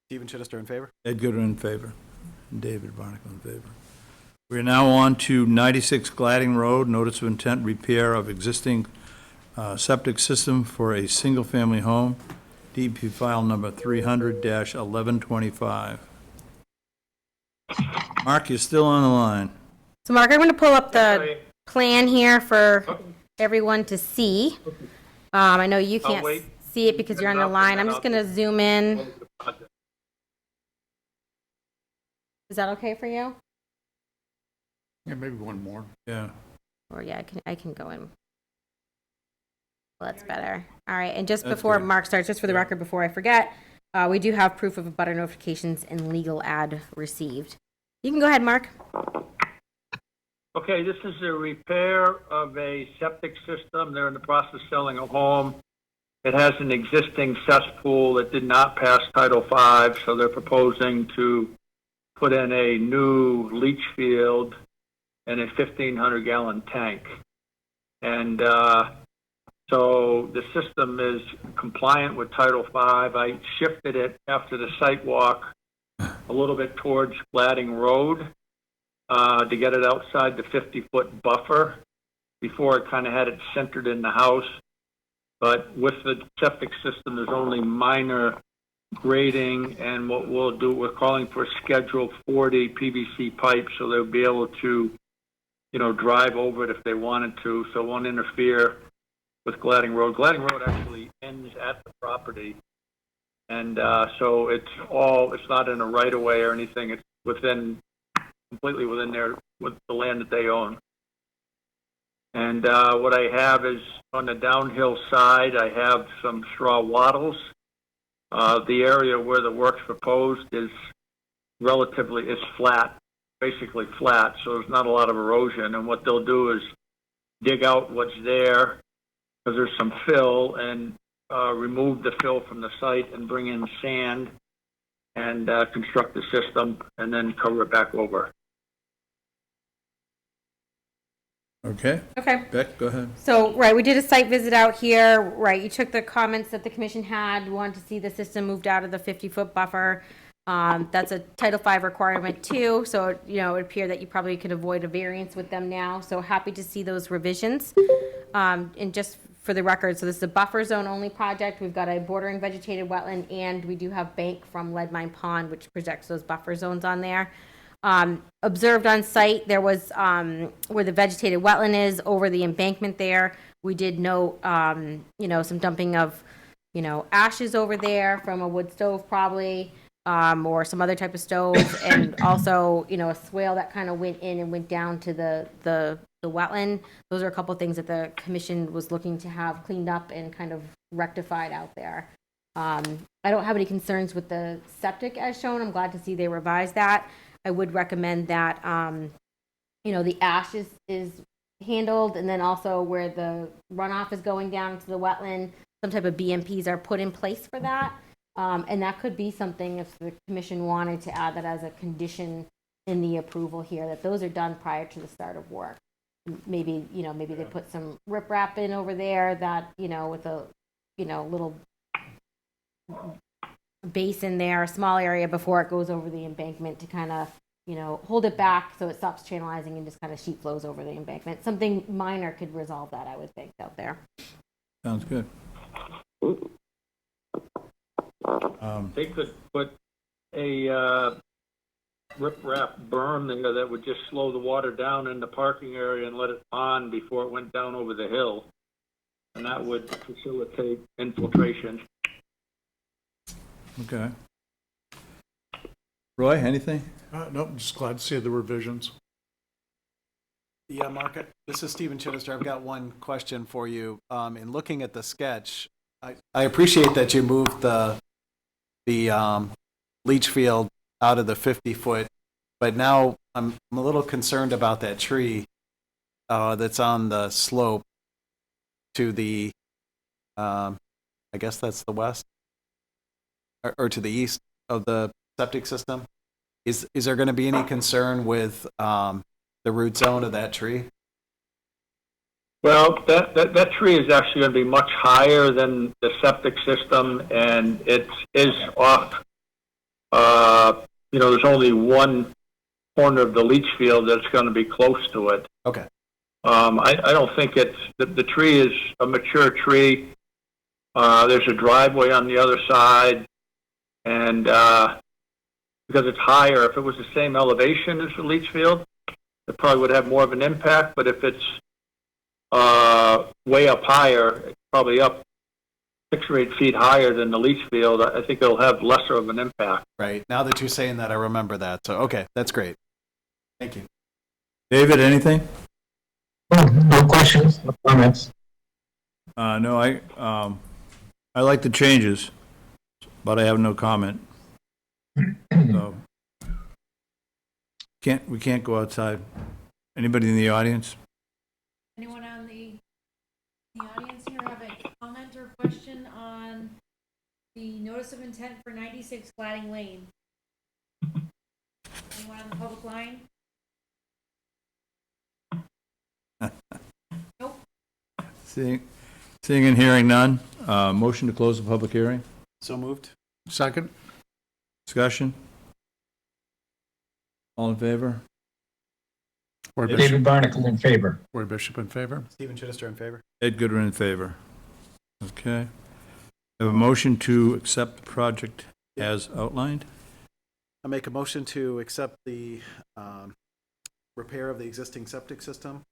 Stephen Chittister in favor. Ed Gooder in favor. And David Barnacle in favor. We are now on to 96 Gladding Road, notice of intent repair of existing septic system for a single-family home. DEP file number 300-1125. Mark, you're still on the line. So Mark, I'm going to pull up the plan here for everyone to see. I know you can't wait. see it because you're on the line. I'm just going to zoom in project. Is that okay for you? Yeah, maybe one more. Yeah. Or yeah, I can go in. Well, that's better. All right, and just That's before good. Mark starts, just for the record, before I forget, we do have proof of abutter notifications and legal ad received. You can go ahead, Mark. Okay, this is a repair of a septic system. They're in the process of selling a home. It has an existing cesspool that did not pass Title V, so they're proposing to put in a new leach field and a 1,500-gallon tank. And so the system is compliant with Title V. I shifted it after the site walk a little bit towards Gladding Road to get it outside the 50-foot buffer. Before, it kind of had it centered in the house. But with the septic system, there's only minor grading, and what we'll do, we're calling for Schedule 40 PVC pipe, so they'll be able to, drive over it if they wanted to, so it won't interfere with Gladding Road. Gladding Road actually ends at the property, and so it's not in a right-of-way or anything. It's completely within with the land that they own. And what I have is on the downhill side, I have some straw wattles. The area where the work's proposed is flat, basically flat, so there's not a lot of erosion. And what they'll do is dig out what's there, because there's some fill, and remove the fill from the site and bring in sand and construct the system and then cover it back over. Okay. Okay. Beck, go ahead. So, right, we did a site visit out here, right, you took the comments that the commission had, wanted to see the system moved out of the 50-foot buffer. That's a Title V requirement too, so, it would appear that you probably could avoid a variance with them now, so happy to see those revisions. And just for the record, so this is a buffer zone only project, we've got a bordering vegetated wetland, and we do have bank from Lead Mine Pond, which projects those buffer zones on there. Observed on site, there was, where the vegetated wetland is, over the embankment there. We did note, some dumping of, ashes over there from a wood stove probably, or some other type of stove. And also, a swale that kind of went in and went down to the wetland. Those are a couple things that the commission was looking to have cleaned up and kind of rectified out there. I don't have any concerns with the septic as shown. I'm glad to see they revised that. I would recommend that, the ash is handled, and then also where the runoff is going down into the wetland, some type of BMPs are put in place for that. And that could be something if the commission wanted to add that as a condition in the approval here, that those are done prior to the start of work. Maybe, maybe they put some riprap in over there that, with a, little basin there, a small area before it goes over the embankment to kind of, hold it back so it stops channelizing and just kind of sheet flows over the embankment. Something minor could resolve that, I would think, out there. Sounds good. They could put a riprap berm there that would just slow the water down in the parking area and let it pond before it went down over the hill. And that would facilitate infiltration. Okay. Roy, anything? Nope, I'm just glad to see the revisions. Yeah, Mark, this is Stephen Chittister. I've got one question for you. In looking at the sketch, I appreciate that you moved the leach field out of the 50-foot, but now I'm a little concerned about that tree that's on the slope to the, I guess that's the west, or to the east of the septic system. Is there going to be any concern with the root zone of that tree? Well, that tree is actually going to be much higher than the septic system, and it is off. There's only one corner of the leach field that's going to be close to it. Okay. I don't think the tree is a mature tree. There's a driveway on the other side, and because it's higher, if it was the same elevation as the leach field, it probably would have more of an impact. But if it's way up higher, it's probably up 6 or 8 feet higher than the leach field, I think it'll have lesser of an impact. Right. Now that you're saying that, I remember that. So, okay, that's great. Thank you. David, anything? No questions, no comments. No, I like the changes, but I have no comment. So, we can't go outside. Anybody in the audience? Anyone on the audience here have a comment or question on the notice of intent for 96 Gladding Lane? Anyone on the public line? Nope. Seeing and hearing none, motion to close the public hearing? So moved. Second? Discussion? All in favor? Roy David Bishop, Barnacle in favor. Roy Bishop in favor? Stephen Chittister in favor. Ed Goodwin in favor. Okay. Have a motion to accept the project as outlined? I make a motion to accept the repair of the existing septic system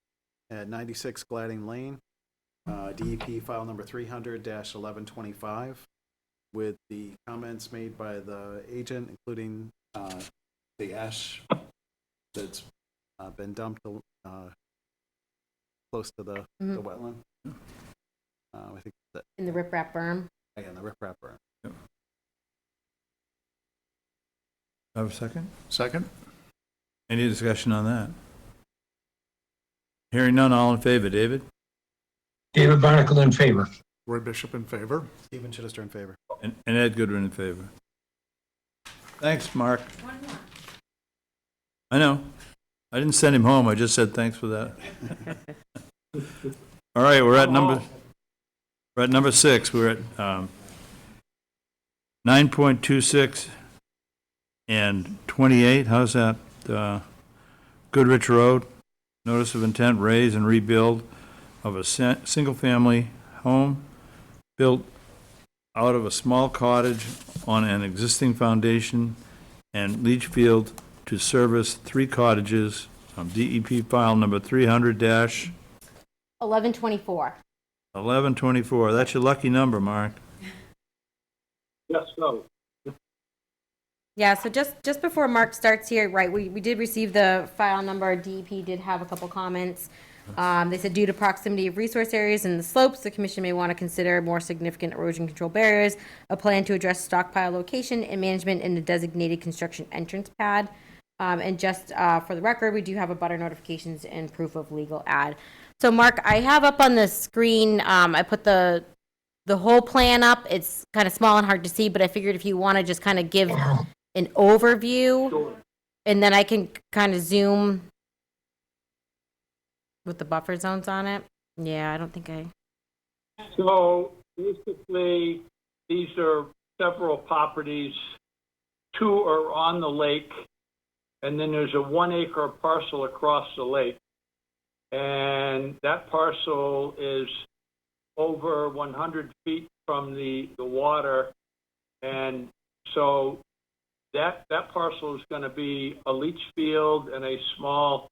at 96 Gladding Lane, DEP file number 300-1125, with the comments made by the agent, including the ash that's been dumped close to the wetland. I think that, In the riprap berm. again, the riprap berm. Have a second? Second? Any discussion on that? Hearing none, all in favor. David? David Barnacle in favor. Roy Bishop in favor? Stephen Chittister in favor. And Ed Goodwin in favor. Thanks, Mark. One more. I know. I didn't send him home. I just said thanks for that. All right, we're at number 6. We're at 9.26 and 28. How's that? Goodrich Road. Notice of intent, raise and rebuild of a single-family home built out of a small cottage on an existing foundation and leach field to service 3 cottages. DEP file number 300-1124. 1124. That's your lucky number, Mark. Yes, no. Yeah, so just before Mark starts here, right, we did receive the file number. DEP did have a couple comments. They said due to proximity of resource areas and the slopes, the commission may want to consider more significant erosion control barriers, a plan to address stockpile location and management in the designated construction entrance pad. And just for the record, we do have a butter notifications and proof of legal ad. So Mark, I have up on the screen, I put the whole plan up. It's kind of small and hard to see, but I figured if you want to just kind of give an overview, Sure. and then I can kind of zoom with the buffer zones on it. Yeah, I don't think I... So basically, these are several properties. 2 are on the lake, and then there's a 1-acre parcel across the lake. And that parcel is over 100 feet from the water. And so that parcel is going to be a leach field and a small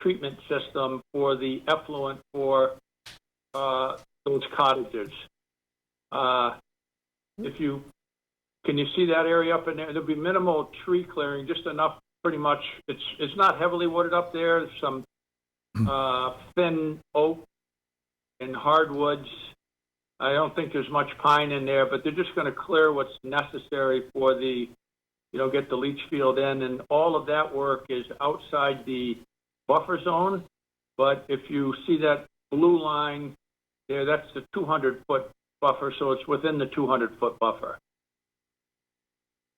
treatment system for the effluent for those cottages. Can you see that area up in there? There'll be minimal tree clearing, just enough, pretty much. It's not heavily wooded up there. There's some thin oak and hardwoods. I don't think there's much pine in there, but they're just going to clear what's necessary for the, get the leach field in. And all of that work is outside the buffer zone. But if you see that blue line there, that's the 200-foot buffer, so it's within the 200-foot buffer.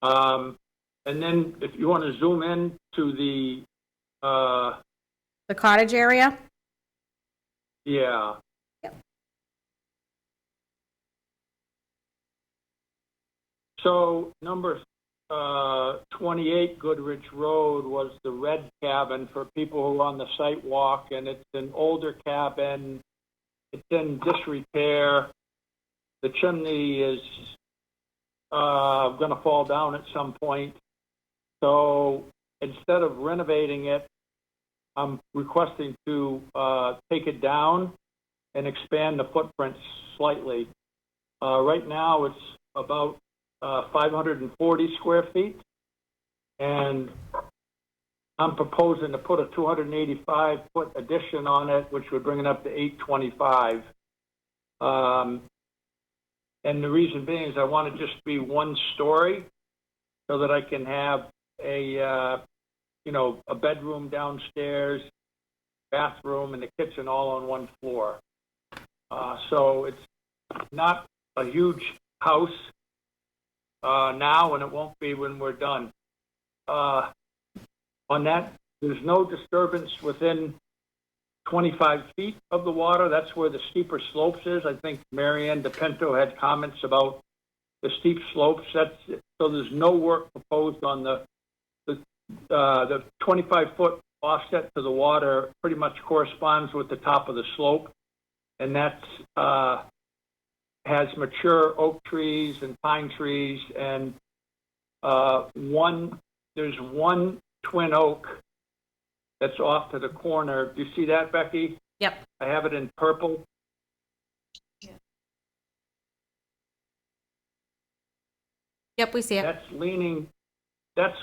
And then if you want to zoom in to the cottage area? Yeah. Yep. So number 28 Goodrich Road was the red cabin for people who are on the site walk, and it's an older cabin. It's in disrepair. The chimney is going to fall down at some point. So instead of renovating it, I'm requesting to take it down and expand the footprint slightly. Right now, it's about 540 square feet, and I'm proposing to put a 285-foot addition on it, which would bring it up to 825. And the reason being is I want it just to be one story so that I can have a bedroom downstairs, bathroom, and the kitchen all on one floor. So it's not a huge house now, and it won't be when we're done. On that, there's no disturbance within 25 feet of the water. That's where the steeper slopes is. I think Marianne DePinto had comments about the steep slopes. So there's no work proposed on the 25-foot offset to the water. Pretty much corresponds with the top of the slope, and that's has mature oak trees and pine trees, and there's one twin oak that's off to the corner. Do you see that, Becky? Yep. I have it in purple. Yep, we see it. That's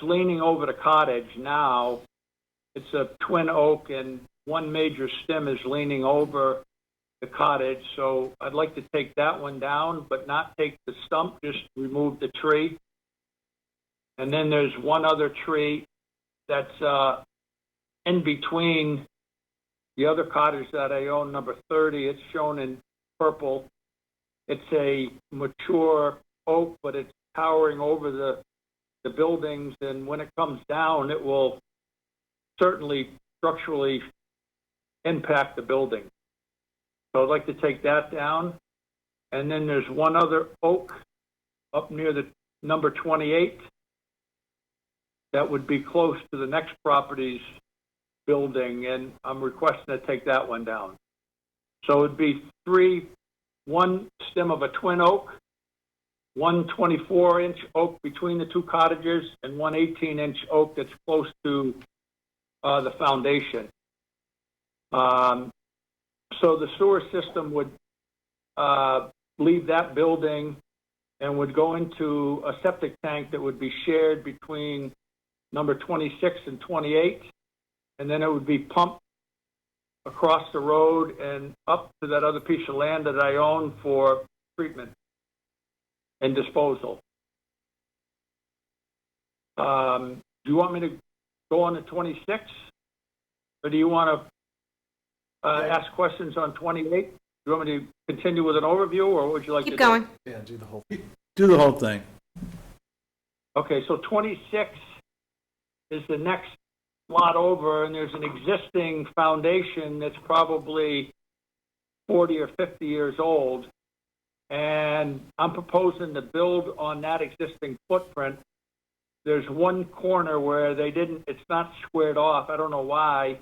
leaning over the cottage now. It's a twin oak, and one major stem is leaning over the cottage. So I'd like to take that one down, but not take the stump, just remove the tree. And then there's one other tree that's in between the other cottage that I own, number 30. It's shown in purple. It's a mature oak, but it's towering over the buildings, and when it comes down, it will certainly structurally impact the building. So I'd like to take that down. And then there's one other oak up near the number 28 that would be close to the next property's building, and I'm requesting to take that one down. So it'd be one stem of a twin oak, one 24-inch oak between the two cottages, and one 18-inch oak that's close to the foundation. So the sewer system would leave that building and would go into a septic tank that would be shared between number 26 and 28, and then it would be pumped across the road and up to that other piece of land that I own for treatment and disposal. Do you want me to go on to 26, or do you want to ask questions on 28? Do you want me to continue with an overview, or would you like Keep to going. Yeah, do the whole. Do the whole thing. Okay, so 26 is the next lot over, and there's an existing foundation that's probably 40 or 50 years old, and I'm proposing to build on that existing footprint. There's one corner where it's not squared off. I don't know why.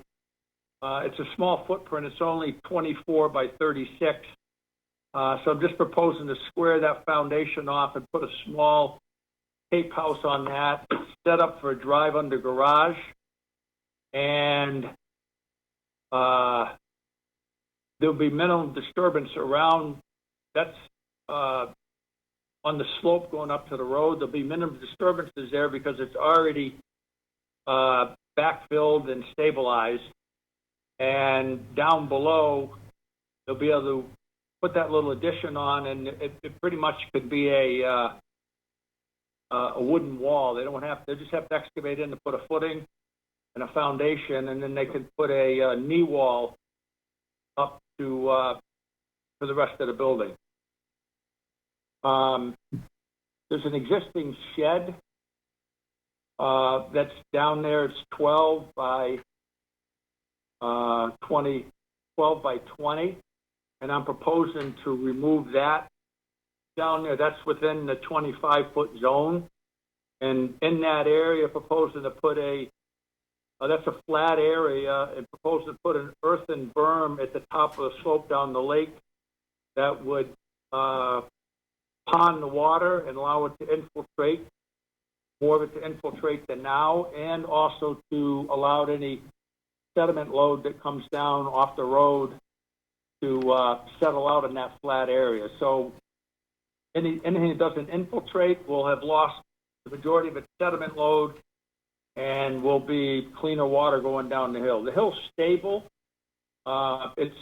It's a small footprint. It's only 24 by 36. So I'm just proposing to square that foundation off and put a small tape house on that. It's set up for a drive under garage. And there'll be minimum disturbance around. That's on the slope going up to the road. There'll be minimum disturbances there because it's already backfilled and stabilized. And down below, they'll be able to put that little addition on, and it pretty much could be a wooden wall. They just have to excavate in to put a footing and a foundation, and then they can put a knee wall up to for the rest of the building. There's an existing shed that's down there. It's 12 by 20, and I'm proposing to remove that down there. That's within the 25-foot zone, and in that area, proposing to put that's a flat area, and proposing to put an earthen berm at the top of the slope down the lake that would pond the water and allow it to infiltrate, more of it to infiltrate than now, and also to allow any sediment load that comes down off the road to settle out in that flat area. So anything that doesn't infiltrate will have lost the majority of its sediment load and will be cleaner water going down the hill. The hill's stable. It's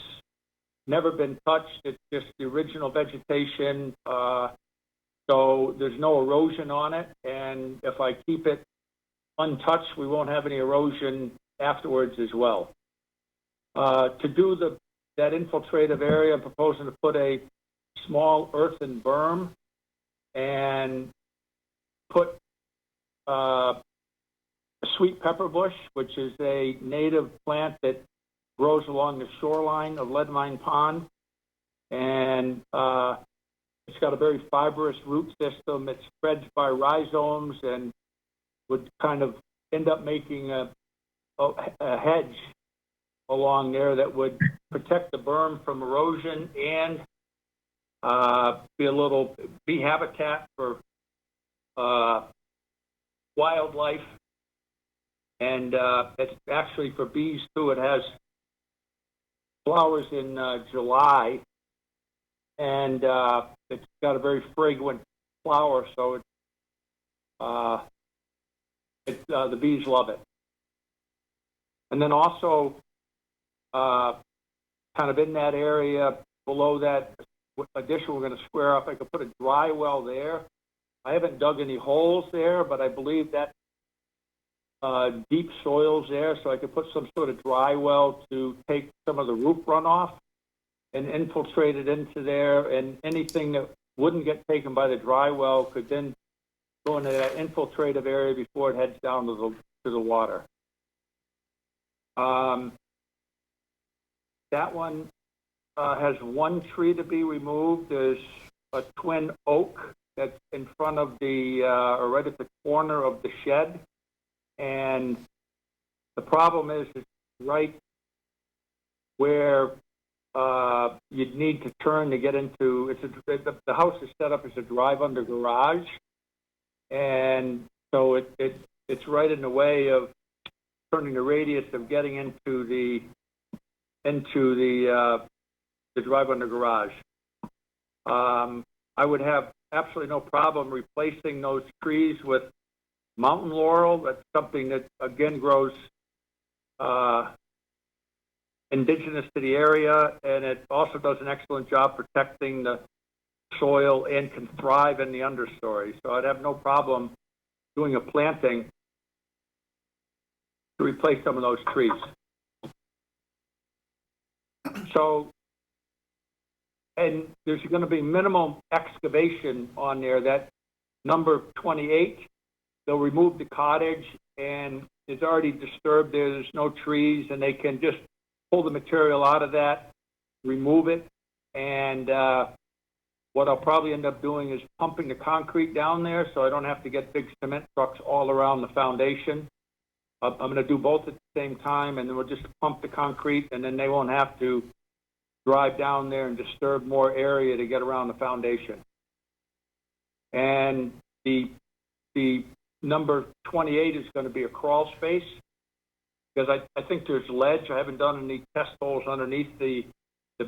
never been touched. It's just the original vegetation. So there's no erosion on it. And if I keep it untouched, we won't have any erosion afterwards as well. To do that infiltrative area, I'm proposing to put a small earthen berm and put a sweet pepper bush, which is a native plant that grows along the shoreline of Leadmine Pond. And it's got a very fibrous root system. It spreads by rhizomes and would kind of end up making a hedge along there that would protect the berm from erosion and be habitat for wildlife. And it's actually for bees too. It has flowers in July, and it's got a very fragrant flower, so the bees love it. And then also, kind of in that area below that addition we're going to square up, I could put a dry well there. I haven't dug any holes there, but I believe that deep soils there, so I could put some sort of dry well to take some of the roof runoff and infiltrate it into there, and anything that wouldn't get taken by the dry well could then go into that infiltrative area before it heads down to the water. That one has one tree to be removed. There's a twin oak that's in front of or right at the corner of the shed. And the problem is it's right where you'd need to turn to get into, the house is set up as a drive-under garage. And so it's right in the way of turning the radius of getting into the drive-under garage. I would have absolutely no problem replacing those trees with mountain laurel. That's something that, again, grows indigenous to the area, and it also does an excellent job protecting the soil and can thrive in the understory. So I'd have no problem doing a planting to replace some of those trees. So, and there's going to be minimal excavation on there. That number 28, they'll remove the cottage, and it's already disturbed there. There's no trees, and they can just pull the material out of that, remove it, and what I'll probably end up doing is pumping the concrete down there so I don't have to get big cement trucks all around the foundation. I'm going to do both at the same time, and then we'll just pump the concrete, and then they won't have to drive down there and disturb more area to get around the foundation. And the number 28 is going to be a crawl space, because I think there's ledge. I haven't done any test holes underneath the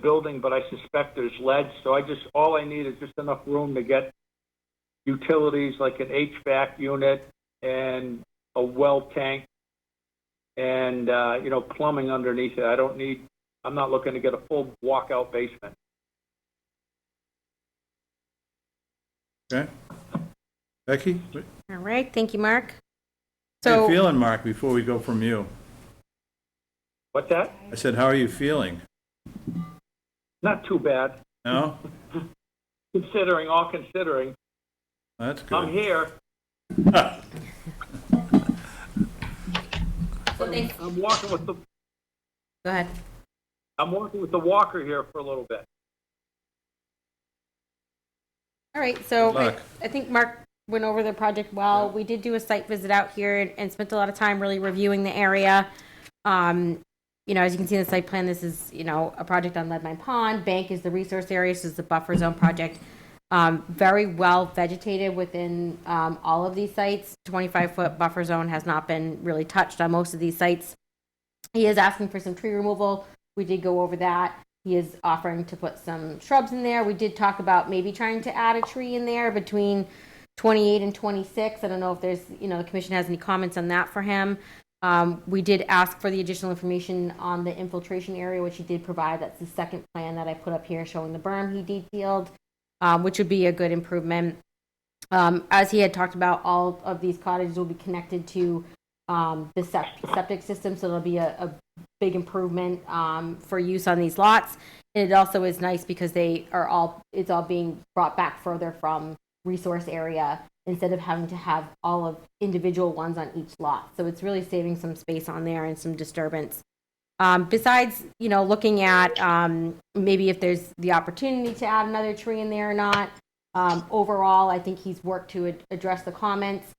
building, but I suspect there's ledge. So all I need is just enough room to get utilities like an HVAC unit and a well tank and plumbing underneath it. I'm not looking to get a full walkout basement. Okay. Becky, All right, thank you, Mark. how are So, you feeling, Mark, before we go from you? What's that? I said, how are you feeling? Not too bad, No? considering. That's good. I'm here. I'm walking with the go ahead. I'm walking with the walker here for a little bit. All right, so Good luck. I think Mark went over the project well. We did do a site visit out here and spent a lot of time really reviewing the area. As you can see in the site plan, this is, a project on Leadmine Pond. Bank is the resource area, so this is the buffer zone project. Very well vegetated within all of these sites. 25-foot buffer zone has not been really touched on most of these sites. He is asking for some tree removal. We did go over that. he is offering to put some shrubs in there. We did talk about maybe trying to add a tree in there between 28 and 26. I don't know if there's, the commission has any comments on that for him. We did ask for the additional information on the infiltration area, which he did provide. That's the second plan that I put up here showing the berm he detailed, which would be a good improvement. As he had talked about, all of these cottages will be connected to the septic system, so there'll be a big improvement for use on these lots. And it also is nice because it's all being brought back further from resource area instead of having to have all of individual ones on each lot. So it's really saving some space on there and some disturbance. Besides, looking at maybe if there's the opportunity to add another tree in there or not. Overall, I think he's worked to address the comments.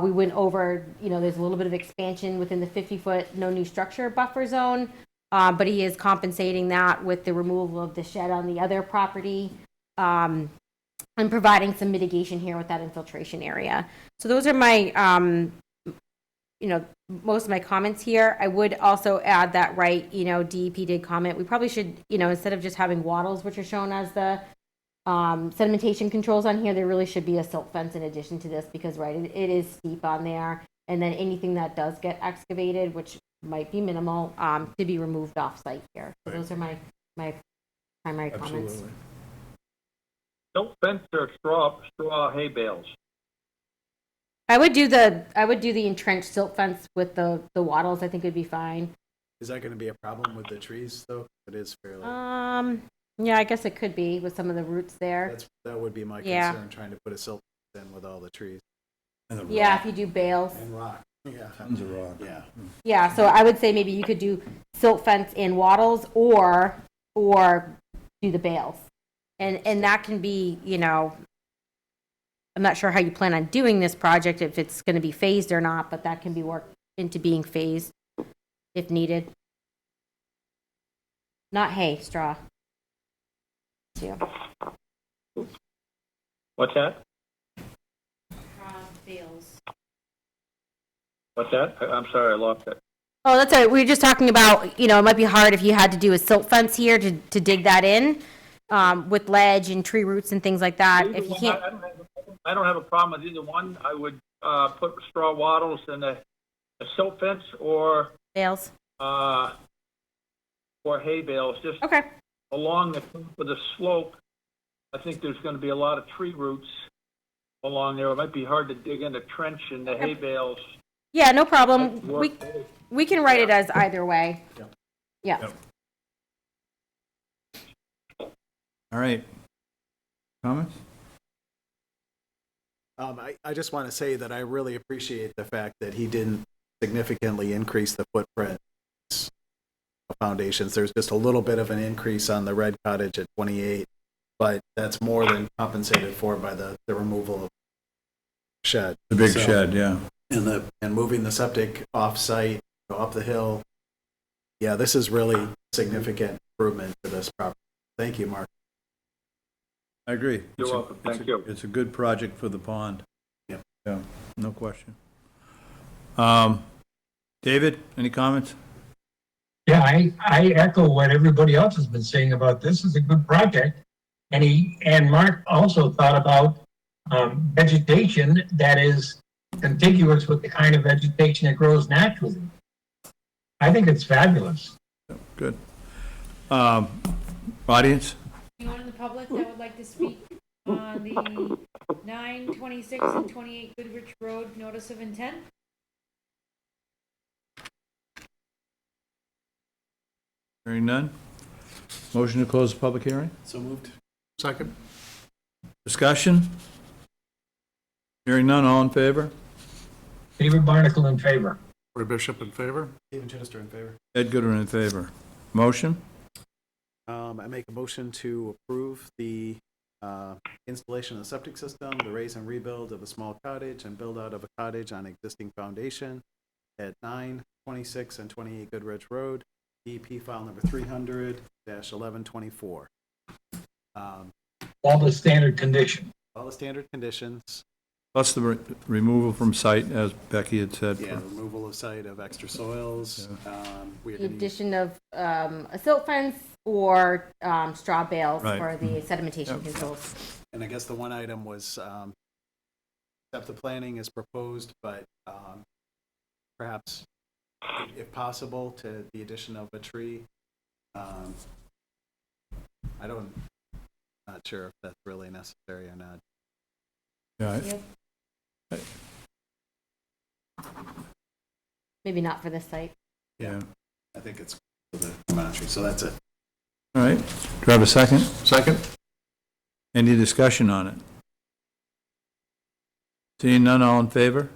We went over, there's a little bit of expansion within the 50-foot no new structure buffer zone, but he is compensating that with the removal of the shed on the other property, and providing some mitigation here with that infiltration area. So those are my, most of my comments here. I would also add that, DEP did comment, we probably should, instead of just having wattles, which are shown as the sedimentation controls on here, there really should be a silt fence in addition to this because, it is steep on there. And then anything that does get excavated, which might be minimal, to be removed off site here. So those are my primary comments. Don't fence or straw hay bales. I would do the entrenched silt fence with the wattles. I think would be fine. Is that going to be a problem with the trees, though? It is fairly. Yeah, I guess it could be with some of the roots there. That would be my Yeah. concern, trying to put a silt in with all the trees. Yeah, if you do bales. And rock. Yeah. Tons of rock. Yeah. Yeah, so I would say maybe you could do silt fence and wattles or do the bales. And that can be, I'm not sure how you plan on doing this project, if it's going to be phased or not, but that can be worked into being phased if needed. Not hay, straw. Too. What's that? Bales. What's that? I'm sorry, I lost it. Oh, that's all right. We were just talking about, it might be hard if you had to do a silt fence here to dig that in with ledge and tree roots and things like that. Either If you one, can't, I don't have a problem with either one. I would put straw wattles and a silt fence or bales. Or hay bales, just Okay. along the top of the slope. I think there's going to be a lot of tree roots along there. It might be hard to dig in a trench in the hay bales. Yeah, no problem. Work. We can write it as either way. Yeah. All right. Comments? I just want to say that I really appreciate the fact that he didn't significantly increase the footprint of foundations. There's just a little bit of an increase on the red cottage at 28, but that's more than compensated for by the removal of shed. The big shed, yeah. And moving the septic off-site, up the hill. Yeah, this is really significant improvement to this property. Thank you, Mark. I agree. You're welcome. Thank you. It's a good project for the pond. Yep. Yeah, no question. David, any comments? Yeah, I echo what everybody else has been saying about this. It's a good project. And Mark also thought about vegetation that is contiguous with the kind of vegetation that grows naturally. I think it's fabulous. Good. Audience? Anyone in the public that would like to speak on the 9, 26, and 28 Goodrich Road notice of intent? Hearing none? Motion to close the public hearing? So moved. Second? Discussion? Hearing none, all in favor? David Barnacle in favor. Roy Bishop in favor? Stephen Chittister in favor. Ed Goodwin in favor. Motion? I make a motion to approve the installation of the septic system, the raise and rebuild of a small cottage, and build out of a cottage on existing foundation at 9, 26, and 28 Goodrich Road, DEP file number 300-1124. All the standard conditions. All the standard conditions. plus the removal from site, as Becky had said. Yeah, removal of site of extra soils. We're The gonna use- addition of a silt fence or straw bales Right. for the sedimentation Yep. controls. And I guess the one item was, septic planning is proposed, but perhaps, if possible, to the addition of a tree. Not sure if that's really necessary or not. Yeah, Maybe not for this site. yeah. I think it's for the amount of tree, so that's it. All right. Do I have a second? Second. Any discussion on it? Seeing none, all in favor?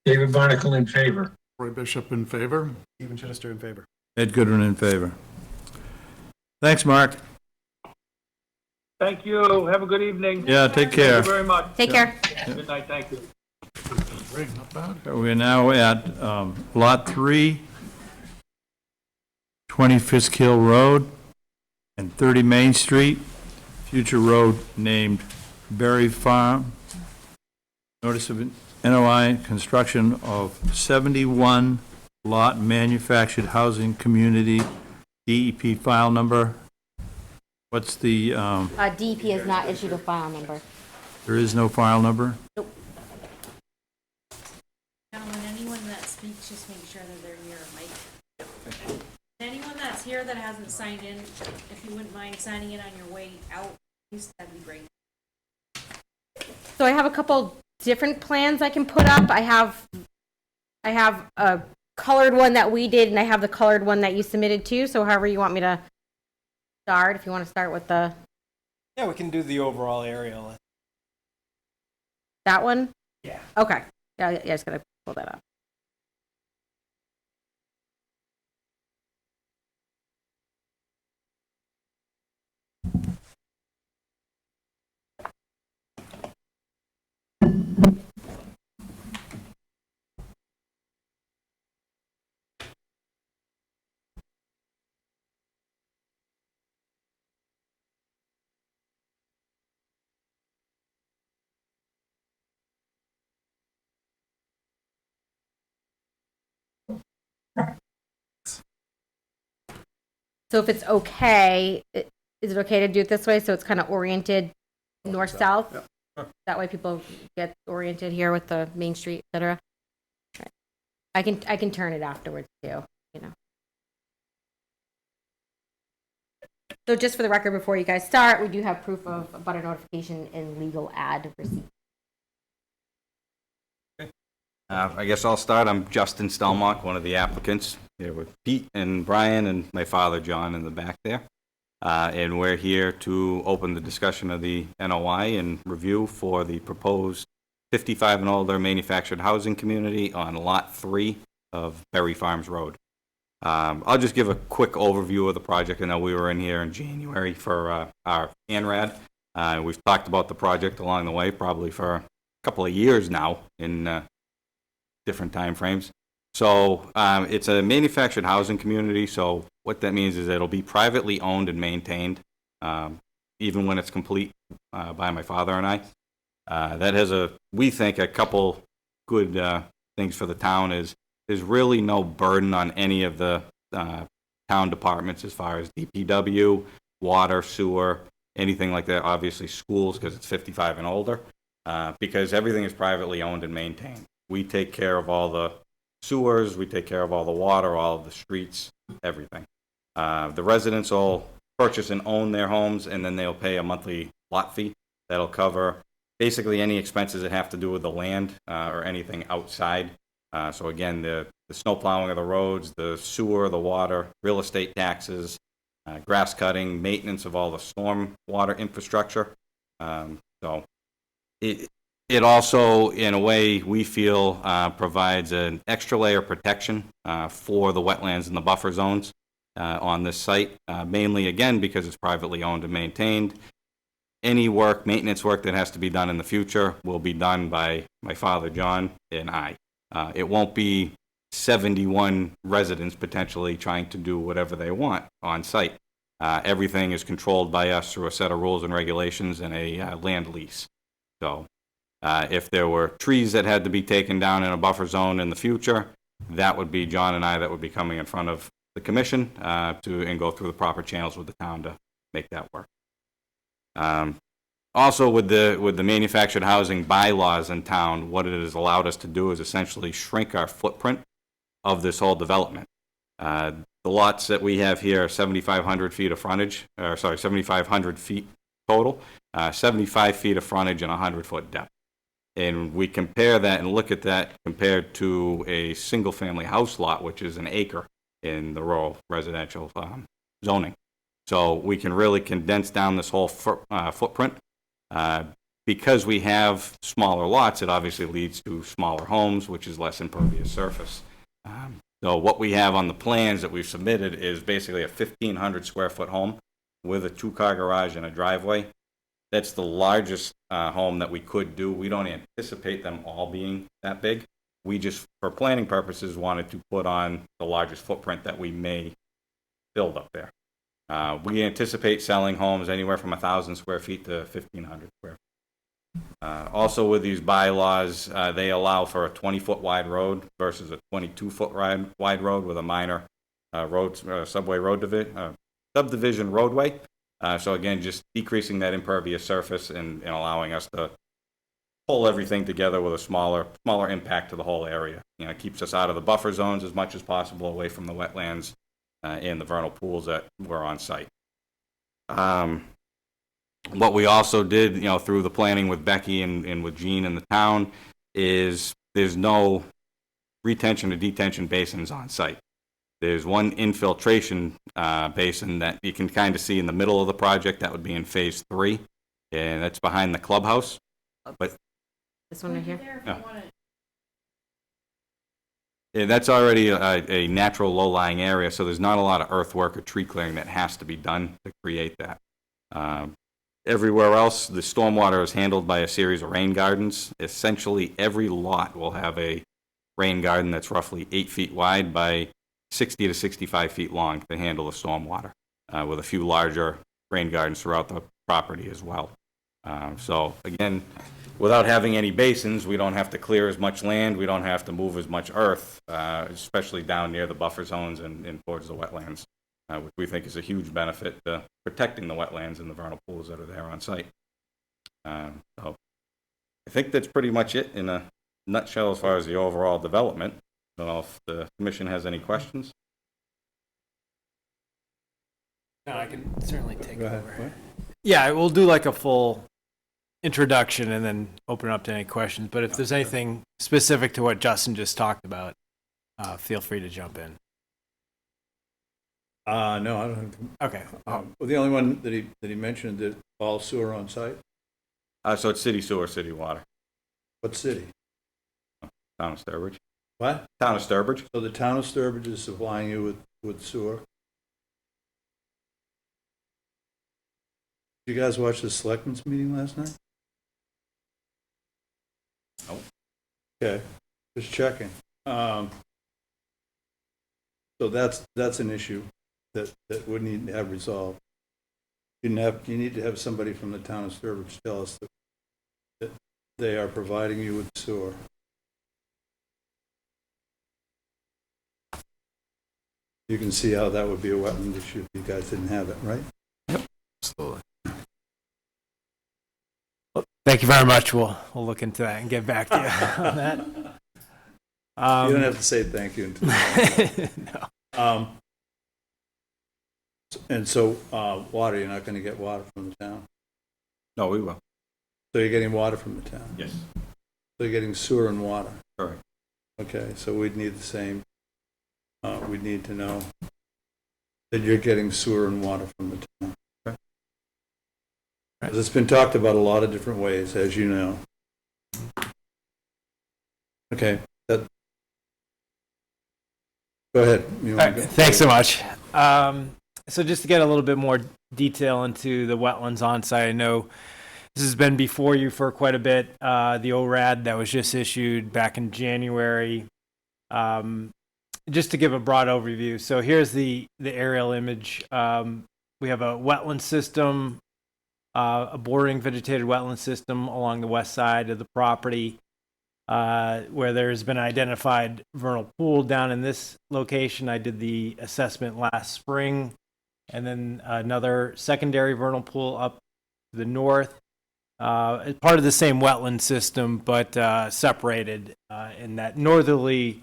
David Barnacle in favor. Roy Bishop in favor. Stephen Chittister in favor. Ed Goodwin in favor. Thanks, Mark. Thank you. Have a good evening. Yeah, take care. Thank you very much. Take care. Good night. Thank you. Great, not bad. We're now at Lot 3, 20 Fisk Hill Road and 30 Main Street, future road named Berry Farm. Notice of NOI, construction of 71 lot manufactured housing community, DEP file number. What's the, DEP has not issued a file number. there is no file number? Gentlemen, anyone that speaks, just make sure that they're near a mic. Anyone that's here that hasn't signed in, if you wouldn't mind signing in on your way out, please, that'd be great. So I have a couple different plans I can put up. I have a colored one that we did, and I have the colored one that you submitted too. So however you want me to start, if you want to start with Yeah, we can do the overall aerial. that one. Yeah. Okay. Yeah, just gotta pull that up. So if it's okay, is it okay to do it this way? So it's kind of oriented north-south? That way people get oriented here with the Main Street, et cetera. Right. I can turn it afterwards too, you know. So just for the record, before you guys start, we do have proof of abutter notification and legal ad receipt. I guess I'll start. I'm Justin Stelmach, one of the applicants, here with Pete and Brian and my father, John, in the back there. And we're here to open the discussion of the NOI and review for the proposed 55 and older manufactured housing community on Lot 3 of Berry Farms Road. I'll just give a quick overview of the project. I know we were in here in January for our ANRAD. We've talked about the project along the way, probably for a couple of years now in different time frames. So it's a manufactured housing community, so what that means is it'll be privately owned and maintained, even when it's complete by my father and I. That has we think, a couple good things for the town is there's really no burden on any of the town departments as far as DPW, water, sewer, anything like that. Obviously schools, because it's 55 and older, because everything is privately owned and maintained. We take care of all the sewers, we take care of all the water, all of the streets, everything. The residents will purchase and own their homes, and then they'll pay a monthly lot fee that'll cover basically any expenses that have to do with the land or anything outside. So again, the snow plowing of the roads, the sewer, the water, real estate taxes, grass cutting, maintenance of all the storm water infrastructure. So it also, in a way, we feel provides an extra layer of protection for the wetlands and the buffer zones on this site, mainly, again, because it's privately owned and maintained. Any work, maintenance work that has to be done in the future will be done by my father, John, and I. It won't be 71 residents potentially trying to do whatever they want on site. Everything is controlled by us through a set of rules and regulations and a land lease. So If there were trees that had to be taken down in a buffer zone in the future, that would be John and I that would be coming in front of the commission and go through the proper channels with the town to make that work. Also, with the manufactured housing bylaws in town, what it has allowed us to do is essentially shrink our footprint of this whole development. The lots that we have here are 7,500 feet of frontage, 7,500 feet total, 75 feet of frontage and 100-foot depth. And we compare that and look at that compared to a single-family house lot, which is an acre in the rural residential zoning. So we can really condense down this whole footprint. Because we have smaller lots, it obviously leads to smaller homes, which is less impervious surface. So what we have on the plans that we've submitted is basically a 1,500 square foot home with a 2-car garage and a driveway. That's the largest home that we could do. We don't anticipate them all being that big. We just, for planning purposes, wanted to put on the largest footprint that we may build up there. We anticipate selling homes anywhere from 1,000 square feet to 1,500 square feet. Also with these bylaws, they allow for a 20-foot wide road versus a 22-foot wide road with a minor subdivision roadway. So again, just decreasing that impervious surface and allowing us to pull everything together with a smaller impact to the whole area. It keeps us out of the buffer zones as much as possible, away from the wetlands and the vernal pools that were on site. What we also did, through the planning with Becky and with Gene and the town, is there's no retention or detention basins on site. There's one infiltration basin that you can kind of see in the middle of the project. That would be in phase 3, and that's behind the clubhouse. But This one right here? yeah, that's already a natural low-lying area, so there's not a lot of earthwork or tree clearing that has to be done to create that. Everywhere else, the stormwater is handled by a series of rain gardens. Essentially, every lot will have a rain garden that's roughly 8 feet wide by 60 to 65 feet long to handle the stormwater, with a few larger rain gardens throughout the property as well. So again, without having any basins, we don't have to clear as much land, we don't have to move as much earth, especially down near the buffer zones and towards the wetlands, which we think is a huge benefit to protecting the wetlands and the vernal pools that are there on site. So I think that's pretty much it in a nutshell as far as the overall development. I don't know if the commission has any questions. No, I can certainly take Go ahead. over. Yeah, we'll do like a full introduction and then open it up to any questions. But if there's anything specific to what Justin just talked about, feel free to jump in. No, I don't. Okay. Well, the only one that he mentioned that all sewer on site. So it's city sewer, city water. What city? Town of Sturbridge. What? Town of Sturbridge. So the town of Sturbridge is supplying you with sewer. Did you guys watch the selectmen's meeting last night? Nope. Okay, just checking. So that's an issue that would need to have resolved. You need to have somebody from the town of Sturbridge tell us that they are providing you with sewer. You can see how that would be a wetland issue if you guys didn't have it, right? Absolutely. Thank you very much. We'll look into that and get back to you on that. You don't have to say thank you until. No. And so, water, you're not going to get water from the town. No, we will. So you're getting water from the town. Yes. So you're getting sewer and water. Correct. Okay, so we'd need the same. We'd need to know that you're getting sewer and water from the town. Okay. 'Cause it's been talked about a lot of different ways, as you know. Okay. Go ahead. You All wanna right, go? thanks so much. So just to get a little bit more detail into the wetlands on site, I know this has been before you for quite a bit. The ORAD that was just issued back in January. Just to give a broad overview. So here's the aerial image. We have a wetland system a bordering vegetated wetland system along the west side of the property, where there's been identified vernal pool down in this location. I did the assessment last spring, and then another secondary vernal pool up to the north. It's part of the same wetland system, but separated. And that northerly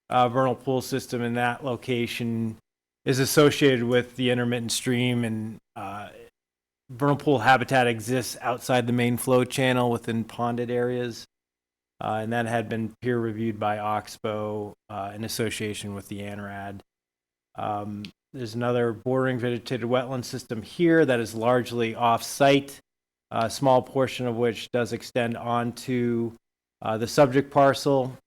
vernal pool system in that location is associated with the intermittent stream, and vernal pool habitat exists outside the main flow channel within ponded areas. And that had been peer reviewed by Oxbow in association with the ANRAD. There's another bordering vegetated wetland system here that is largely off-site, a small portion of which does extend onto the subject parcel.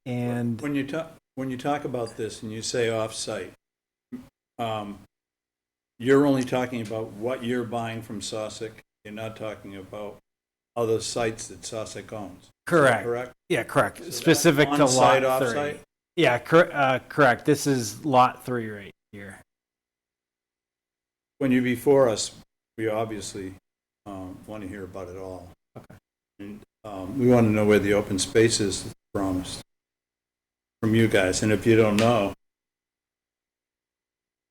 And When you talk about this and you say off-site, you're only talking about what you're buying from Sussex. You're not talking about other sites that Sussex owns. correct. Correct? Yeah, correct. So that's Specific to on-site, lot 3. off-site? Yeah, correct. This is lot 3 right here. When you're before us, we obviously want to hear about it all. Okay. And, we want to know where the open space is promised from you guys, and if you don't know,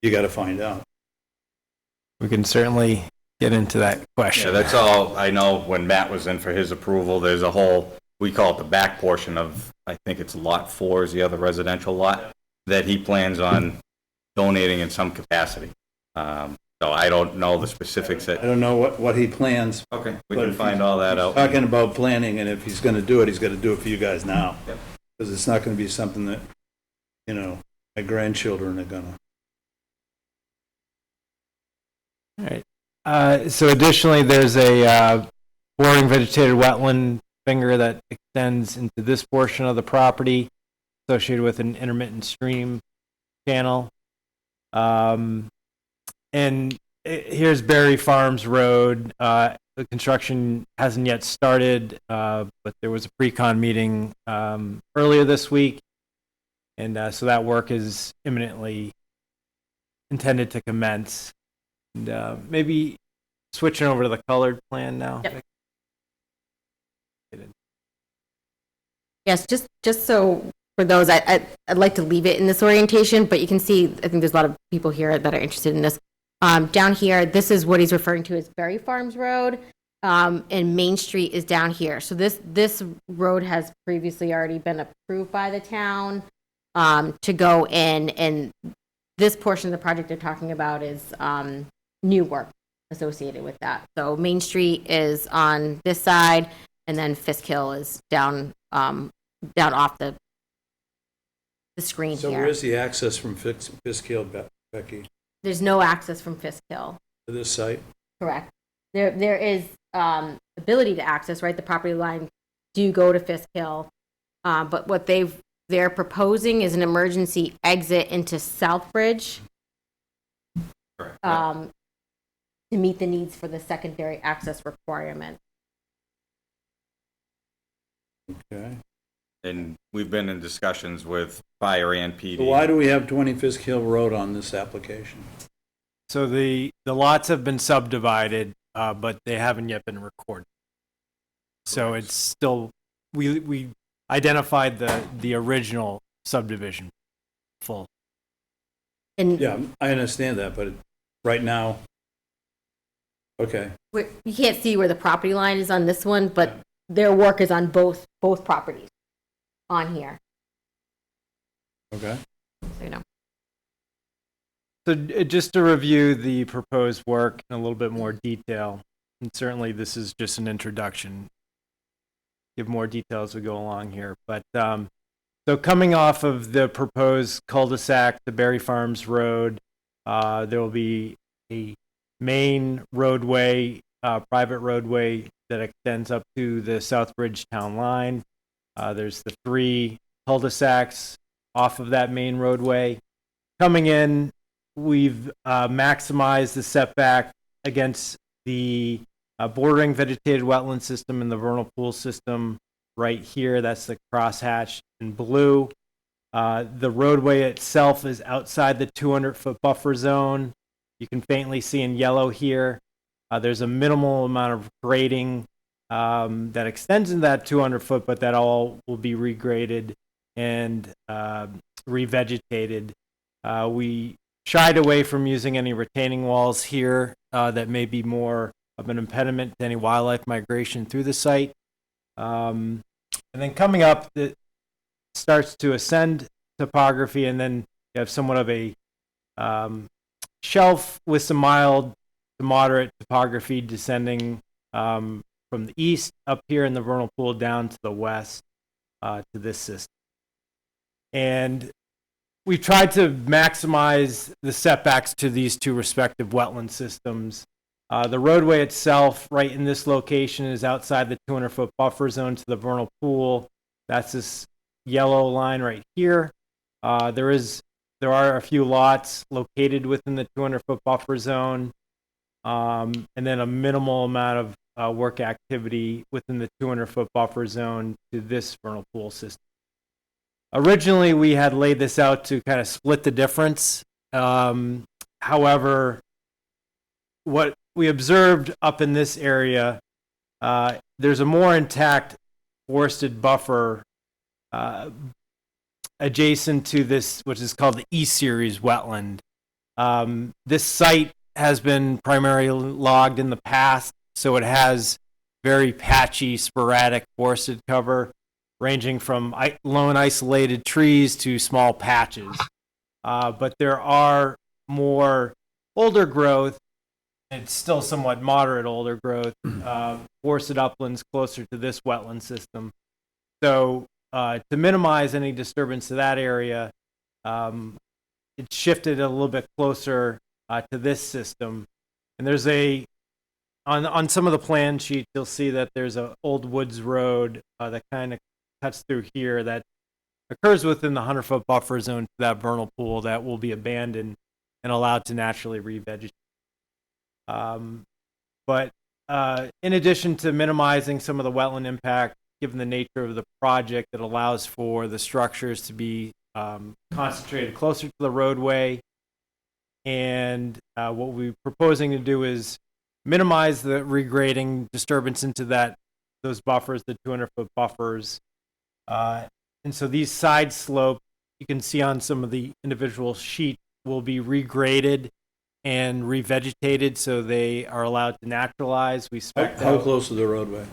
you got to find out. We can certainly get into that question. Yeah, that's all I know. When Matt was in for his approval, there's a whole, we call it the back portion of, I think it's lot 4 is the other residential lot, that he plans on donating in some capacity. So I don't know the specifics. I don't know what he plans. Okay, we but can if find he's all that out. Talking about planning, and if he's going to do it, he's got to do it for you guys now. Yep. Because it's not going to be something that, my grandchildren are going to. All right. So additionally, there's a bordering vegetated wetland finger that extends into this portion of the property, associated with an intermittent stream channel. And here's Berry Farms Road. The construction hasn't yet started, but there was a pre-con meeting earlier this week, and so that work is imminently intended to commence. And maybe switching over to the colored plan now. Yep. Yes, just so for those, I'd like to leave it in this orientation, but you can see, I think there's a lot of people here that are interested in this. Down here, this is what he's referring to as Berry Farms Road, and Main Street is down here. So this road has previously already been approved by the town to go in, and this portion of the project they're talking about is new work associated with that. So Main Street is on this side, and then Fisk Hill is down off the screen So here. where's the access from Fisk Hill, Becky, There's no access from Fisk Hill. to this site? Correct. There is ability to access, right? The property line do go to Fisk Hill, but what they're proposing is an emergency exit into Southbridge Correct. to meet the needs for the secondary access requirement. Okay. And we've been in discussions with fire and PD. So why do we have 20 Fisk Hill Road on this application? So the lots have been subdivided, but they haven't yet been recorded. So it's still, we identified the original subdivision full. And Yeah, I understand that, but right now, okay. you can't see where the property line is on this one, but their work is on both properties on here. Okay. So, you know. So just to review the proposed work in a little bit more detail, and certainly this is just an introduction. Give more detail as we go along here. But so coming off of the proposed cul-de-sac, the Berry Farms Road, there will be a main roadway, private roadway that extends up to the Southbridge town line. There's the 3 cul-de-sacs off of that main roadway. Coming in, we've maximized the setback against the bordering vegetated wetland system and the vernal pool system right here. That's the crosshatch in blue. The roadway itself is outside the 200-foot buffer zone. You can faintly see in yellow here. There's a minimal amount of grading that extends in that 200 foot, but that all will be regraded and revegetated. We shied away from using any retaining walls here that may be more of an impediment to any wildlife migration through the site. And then coming up, it starts to ascend topography, and then you have somewhat of a shelf with some mild to moderate topography descending from the east up here in the vernal pool down to the west to this system. And we've tried to maximize the setbacks to these two respective wetland systems. The roadway itself, right in this location, is outside the 200-foot buffer zone to the vernal pool. That's this yellow line right here. There are a few lots located within the 200-foot buffer zone, and then a minimal amount of work activity within the 200-foot buffer zone to this vernal pool system. Originally, we had laid this out to kind of split the difference. However, what we observed up in this area, there's a more intact forested buffer adjacent to this, which is called the E-Series wetland. This site has been primarily logged in the past, so it has very patchy, sporadic forested cover, ranging from lone isolated trees to small patches. But there are more older growth, it's still somewhat moderate older growth, forested uplands closer to this wetland system. So to minimize any disturbance to that area, it shifted a little bit closer to this system. And there's on some of the plan sheets, you'll see that there's an old woods road that kind of cuts through here that occurs within the 100-foot buffer zone to that vernal pool that will be abandoned and allowed to naturally revegetate. But in addition to minimizing some of the wetland impact, given the nature of the project, it allows for the structures to be concentrated closer to the roadway. And what we're proposing to do is minimize the regrading disturbance into those buffers, the 200-foot buffers. And so these side slopes, you can see on some of the individual sheets, will be regraded and revegetated so they are allowed to naturalize. We spec How close to the roadway?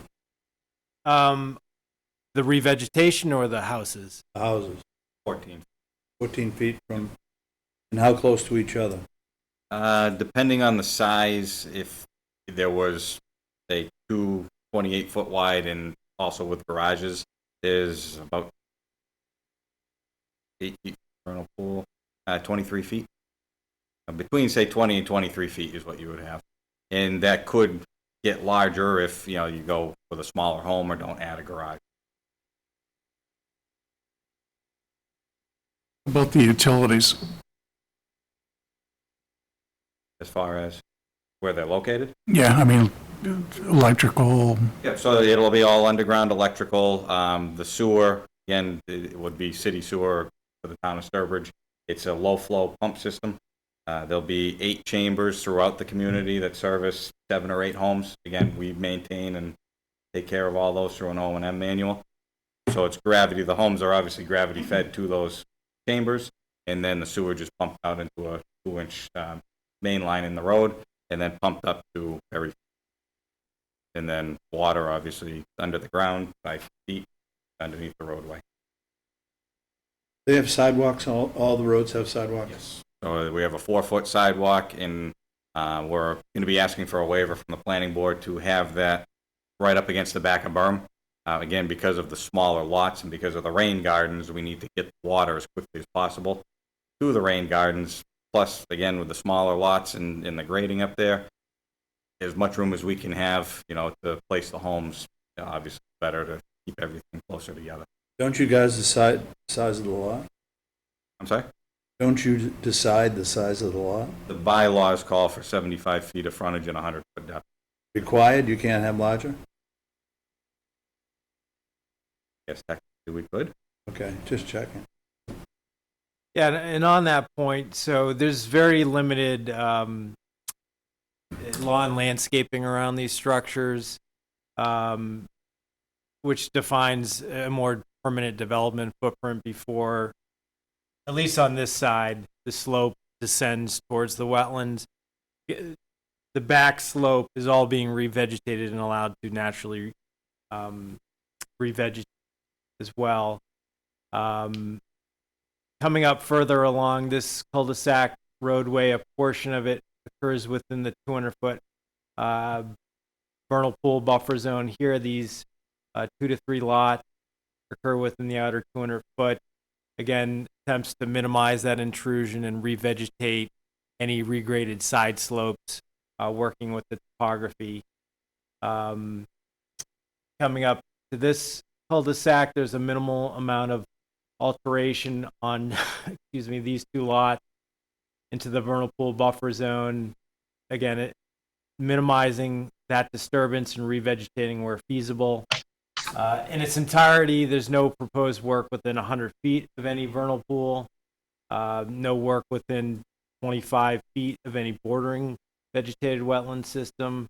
The revegetation or the houses? The houses, 14. 14 feet from, and how close to each other? Depending on the size, if there was, say, two 28-foot wide and also with garages, is about 8 feet vernal pool, 23 feet. Between, say, 20 and 23 feet is what you would have. And that could get larger if, you go with a smaller home or don't add a garage. About the utilities. As far as where they're located? Yeah, I mean, electrical. Yeah, so it'll be all underground electrical. The sewer, again, it would be city sewer for the town of Sturbridge. It's a low-flow pump system. There'll be 8 chambers throughout the community that service 7 or 8 homes. Again, we maintain and take care of all those through an O&M manual. So it's gravity. The homes are obviously gravity fed to those chambers, and then the sewer just pumped out into a 2-inch main line in the road, and then pumped up to every. And then water, obviously, under the ground, 5 feet underneath the roadway. They have sidewalks, all the roads have sidewalks? Yes. So we have a 4-foot sidewalk, and we're going to be asking for a waiver from the planning board to have that right up against the back of berm. Again, because of the smaller lots and because of the rain gardens, we need to get water as quickly as possible to the rain gardens. Plus, again, with the smaller lots and the grading up there, as much room as we can have, to place the homes. Obviously, better to keep everything closer together. Don't you guys decide the size of the lot? I'm sorry? Don't you decide the size of the lot? The bylaws call for 75 feet of frontage and 100-foot depth. Required, you can't have larger? Yes, technically we could. Okay, just checking. Yeah, and on that point, so there's very limited lawn landscaping around these structures, which defines a more permanent development footprint before, at least on this side, the slope descends towards the wetlands. The back slope is all being revegetated and allowed to naturally revegetate as well. Coming up further along this cul-de-sac roadway, a portion of it occurs within the 200-foot vernal pool buffer zone. Here, these 2 to 3 lots occur within the outer 200 foot. Again, attempts to minimize that intrusion and revegetate any regraded side slopes, working with the topography. Coming up to this cul-de-sac, there's a minimal amount of alteration on, excuse me, these 2 lots into the vernal pool buffer zone. Again, minimizing that disturbance and revegetating where feasible. In its entirety, there's no proposed work within 100 feet of any vernal pool, no work within 25 feet of any bordering vegetated wetland system,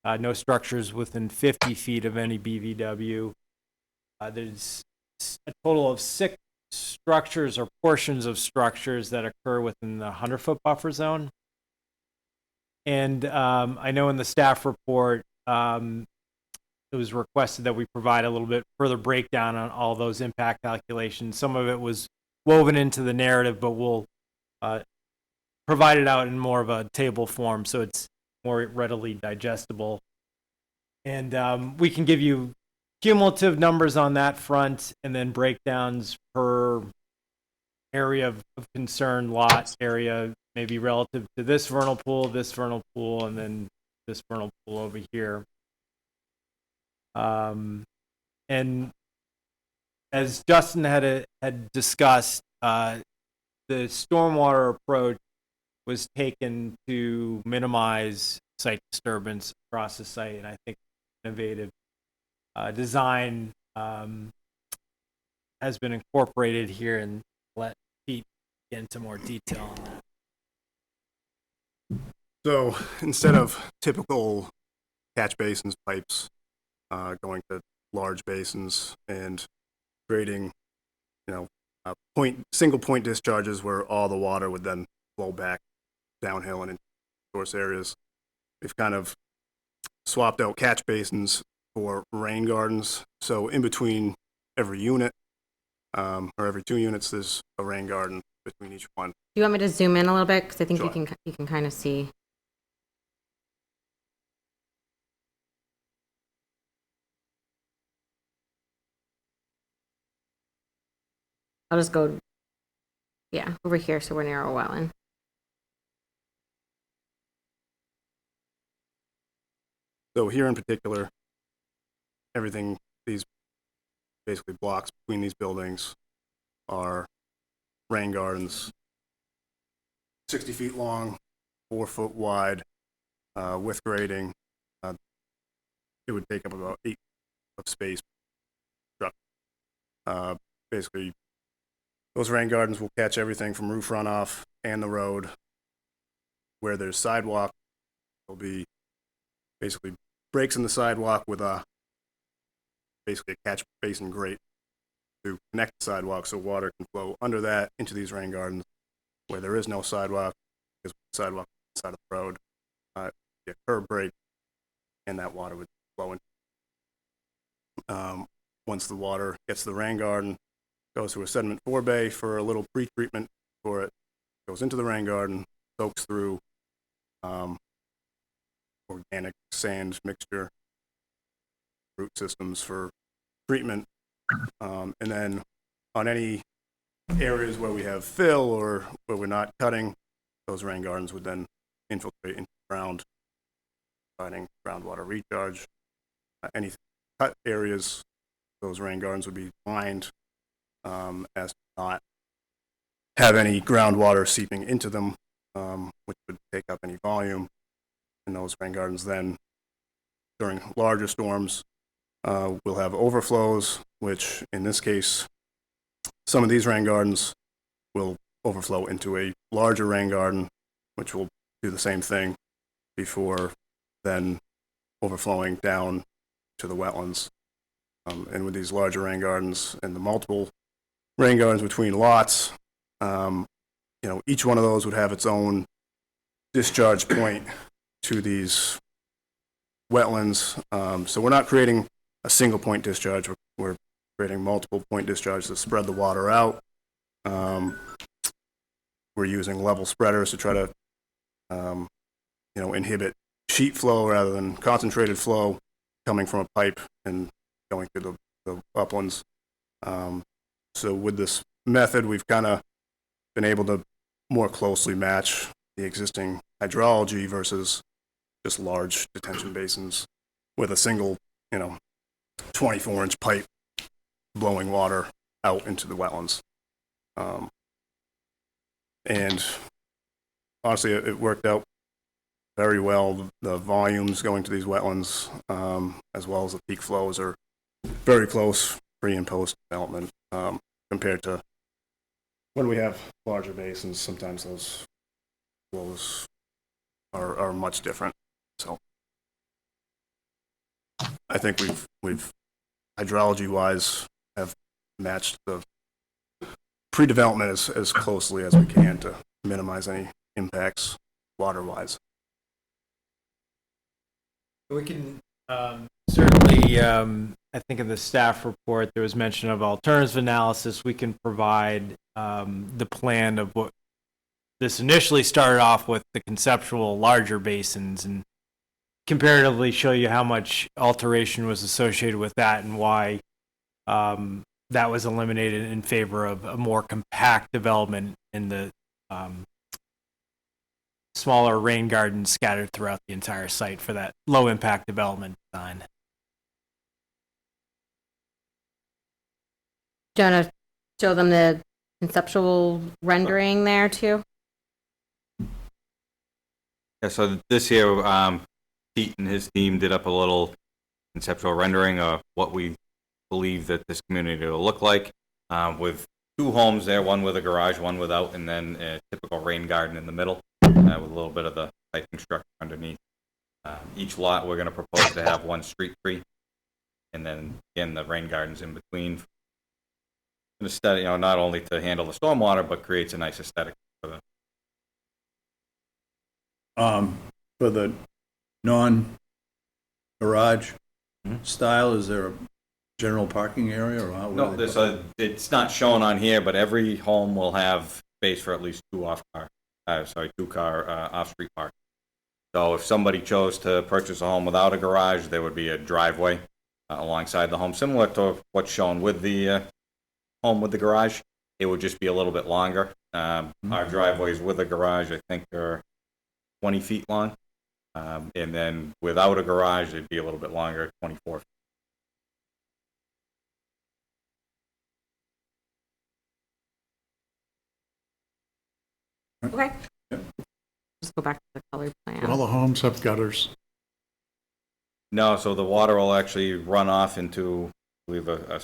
no structures within 50 feet of any BVW. There's a total of 6 structures or portions of structures that occur within the 100-foot buffer zone. And I know in the staff report, it was requested that we provide a little bit further breakdown on all those impact calculations. Some of it was woven into the narrative, but we'll provide it out in more of a table form so it's more readily digestible. And we can give you cumulative numbers on that front and then breakdowns per area of concern, lot area, maybe relative to this vernal pool, and then this vernal pool over here. And as Justin had discussed, the stormwater approach was taken to minimize site disturbance across the site, and I think innovative design has been incorporated here, and let Pete get into more detail on that. So instead of typical catch basins, pipes, going to large basins and creating, single point discharges where all the water would then flow back downhill and into source areas. We've kind of swapped out catch basins for rain gardens. So in between every unit, or every 2 units, there's a rain garden between each one. Do you want me to zoom in a little bit? Because I think Sure. you can kind of see. I'll just go, yeah, over here so we're near a wetland. So here in particular, everything, these basically blocks between these buildings are rain gardens, 60 feet long, 4 foot wide, with grading. It would take up about 8 of space. Basically, those rain gardens will catch everything from roof runoff and the road. Where there's sidewalk, there'll be basically breaks in the sidewalk with basically a catch basin grate to connect the sidewalk so water can flow under that into these rain gardens. Where there is no sidewalk, because the sidewalk on the side of the road, a curb break, and that water would flow in. Once the water gets to the rain garden, goes through a sediment forebay for a little pre-treatment for it, goes into the rain garden, soaks through organic sand mixture, root systems for treatment, and then on any areas where we have fill or where we're not cutting, those rain gardens would then infiltrate into the ground, providing groundwater recharge. Any cut areas, those rain gardens would be lined as to not have any groundwater seeping into them, which would take up any volume. And those rain gardens then, during larger storms, will have overflows, which in this case, some of these rain gardens will overflow into a larger rain garden, which will do the same thing, before then overflowing down to the wetlands. And with these larger rain gardens and the multiple rain gardens between lots, each one of those would have its own discharge point to these wetlands. So we're not creating a single point discharge. We're creating multiple point discharges to spread the water out. We're using level spreaders to try to, inhibit sheet flow rather than concentrated flow coming from a pipe and going through the uplands. So with this method, we've kind of been able to more closely match the existing hydrology versus just large detention basins with a single, 24-inch pipe blowing water out into the wetlands. And honestly, it worked out very well. The volumes going to these wetlands, as well as the peak flows, are very close pre and post development, compared to when we have larger basins. Sometimes those flows are much different. So I think we've hydrology wise have matched the pre-development as closely as we can to minimize any impacts water wise. We can certainly, I think in the staff report, there was mention of alternative analysis. We can provide the plan of what this initially started off with, the conceptual larger basins, and comparatively show you how much alteration was associated with that and why that was eliminated in favor of a more compact development in the smaller rain gardens scattered throughout the entire site for that low impact development design. Do you want to show them the conceptual rendering there too? Yeah, so this year, Pete and his team did up a little conceptual rendering of what we believe that this community will look like, with two homes there, one with a garage, one without, and then a typical rain garden in the middle, with a little bit of the piping structure underneath. Each lot, we're going to propose to have one street tree, and then again the rain gardens in between. An aesthetic, not only to handle the stormwater, but creates a nice aesthetic for the non-garage style, is there a general parking area or how? No, it's not shown on here, but every home will have space for at least two car off-street parking. So if somebody chose to purchase a home without a garage, there would be a driveway alongside the home, similar to what's shown with the home with the garage. It would just be a little bit longer. Our driveways with a garage, I think, are 20 feet long. And then without a garage, it'd be a little bit longer, 24 feet. Okay. Just go back to the color plan. All the homes have gutters. No, so the water will actually run off into, I believe, a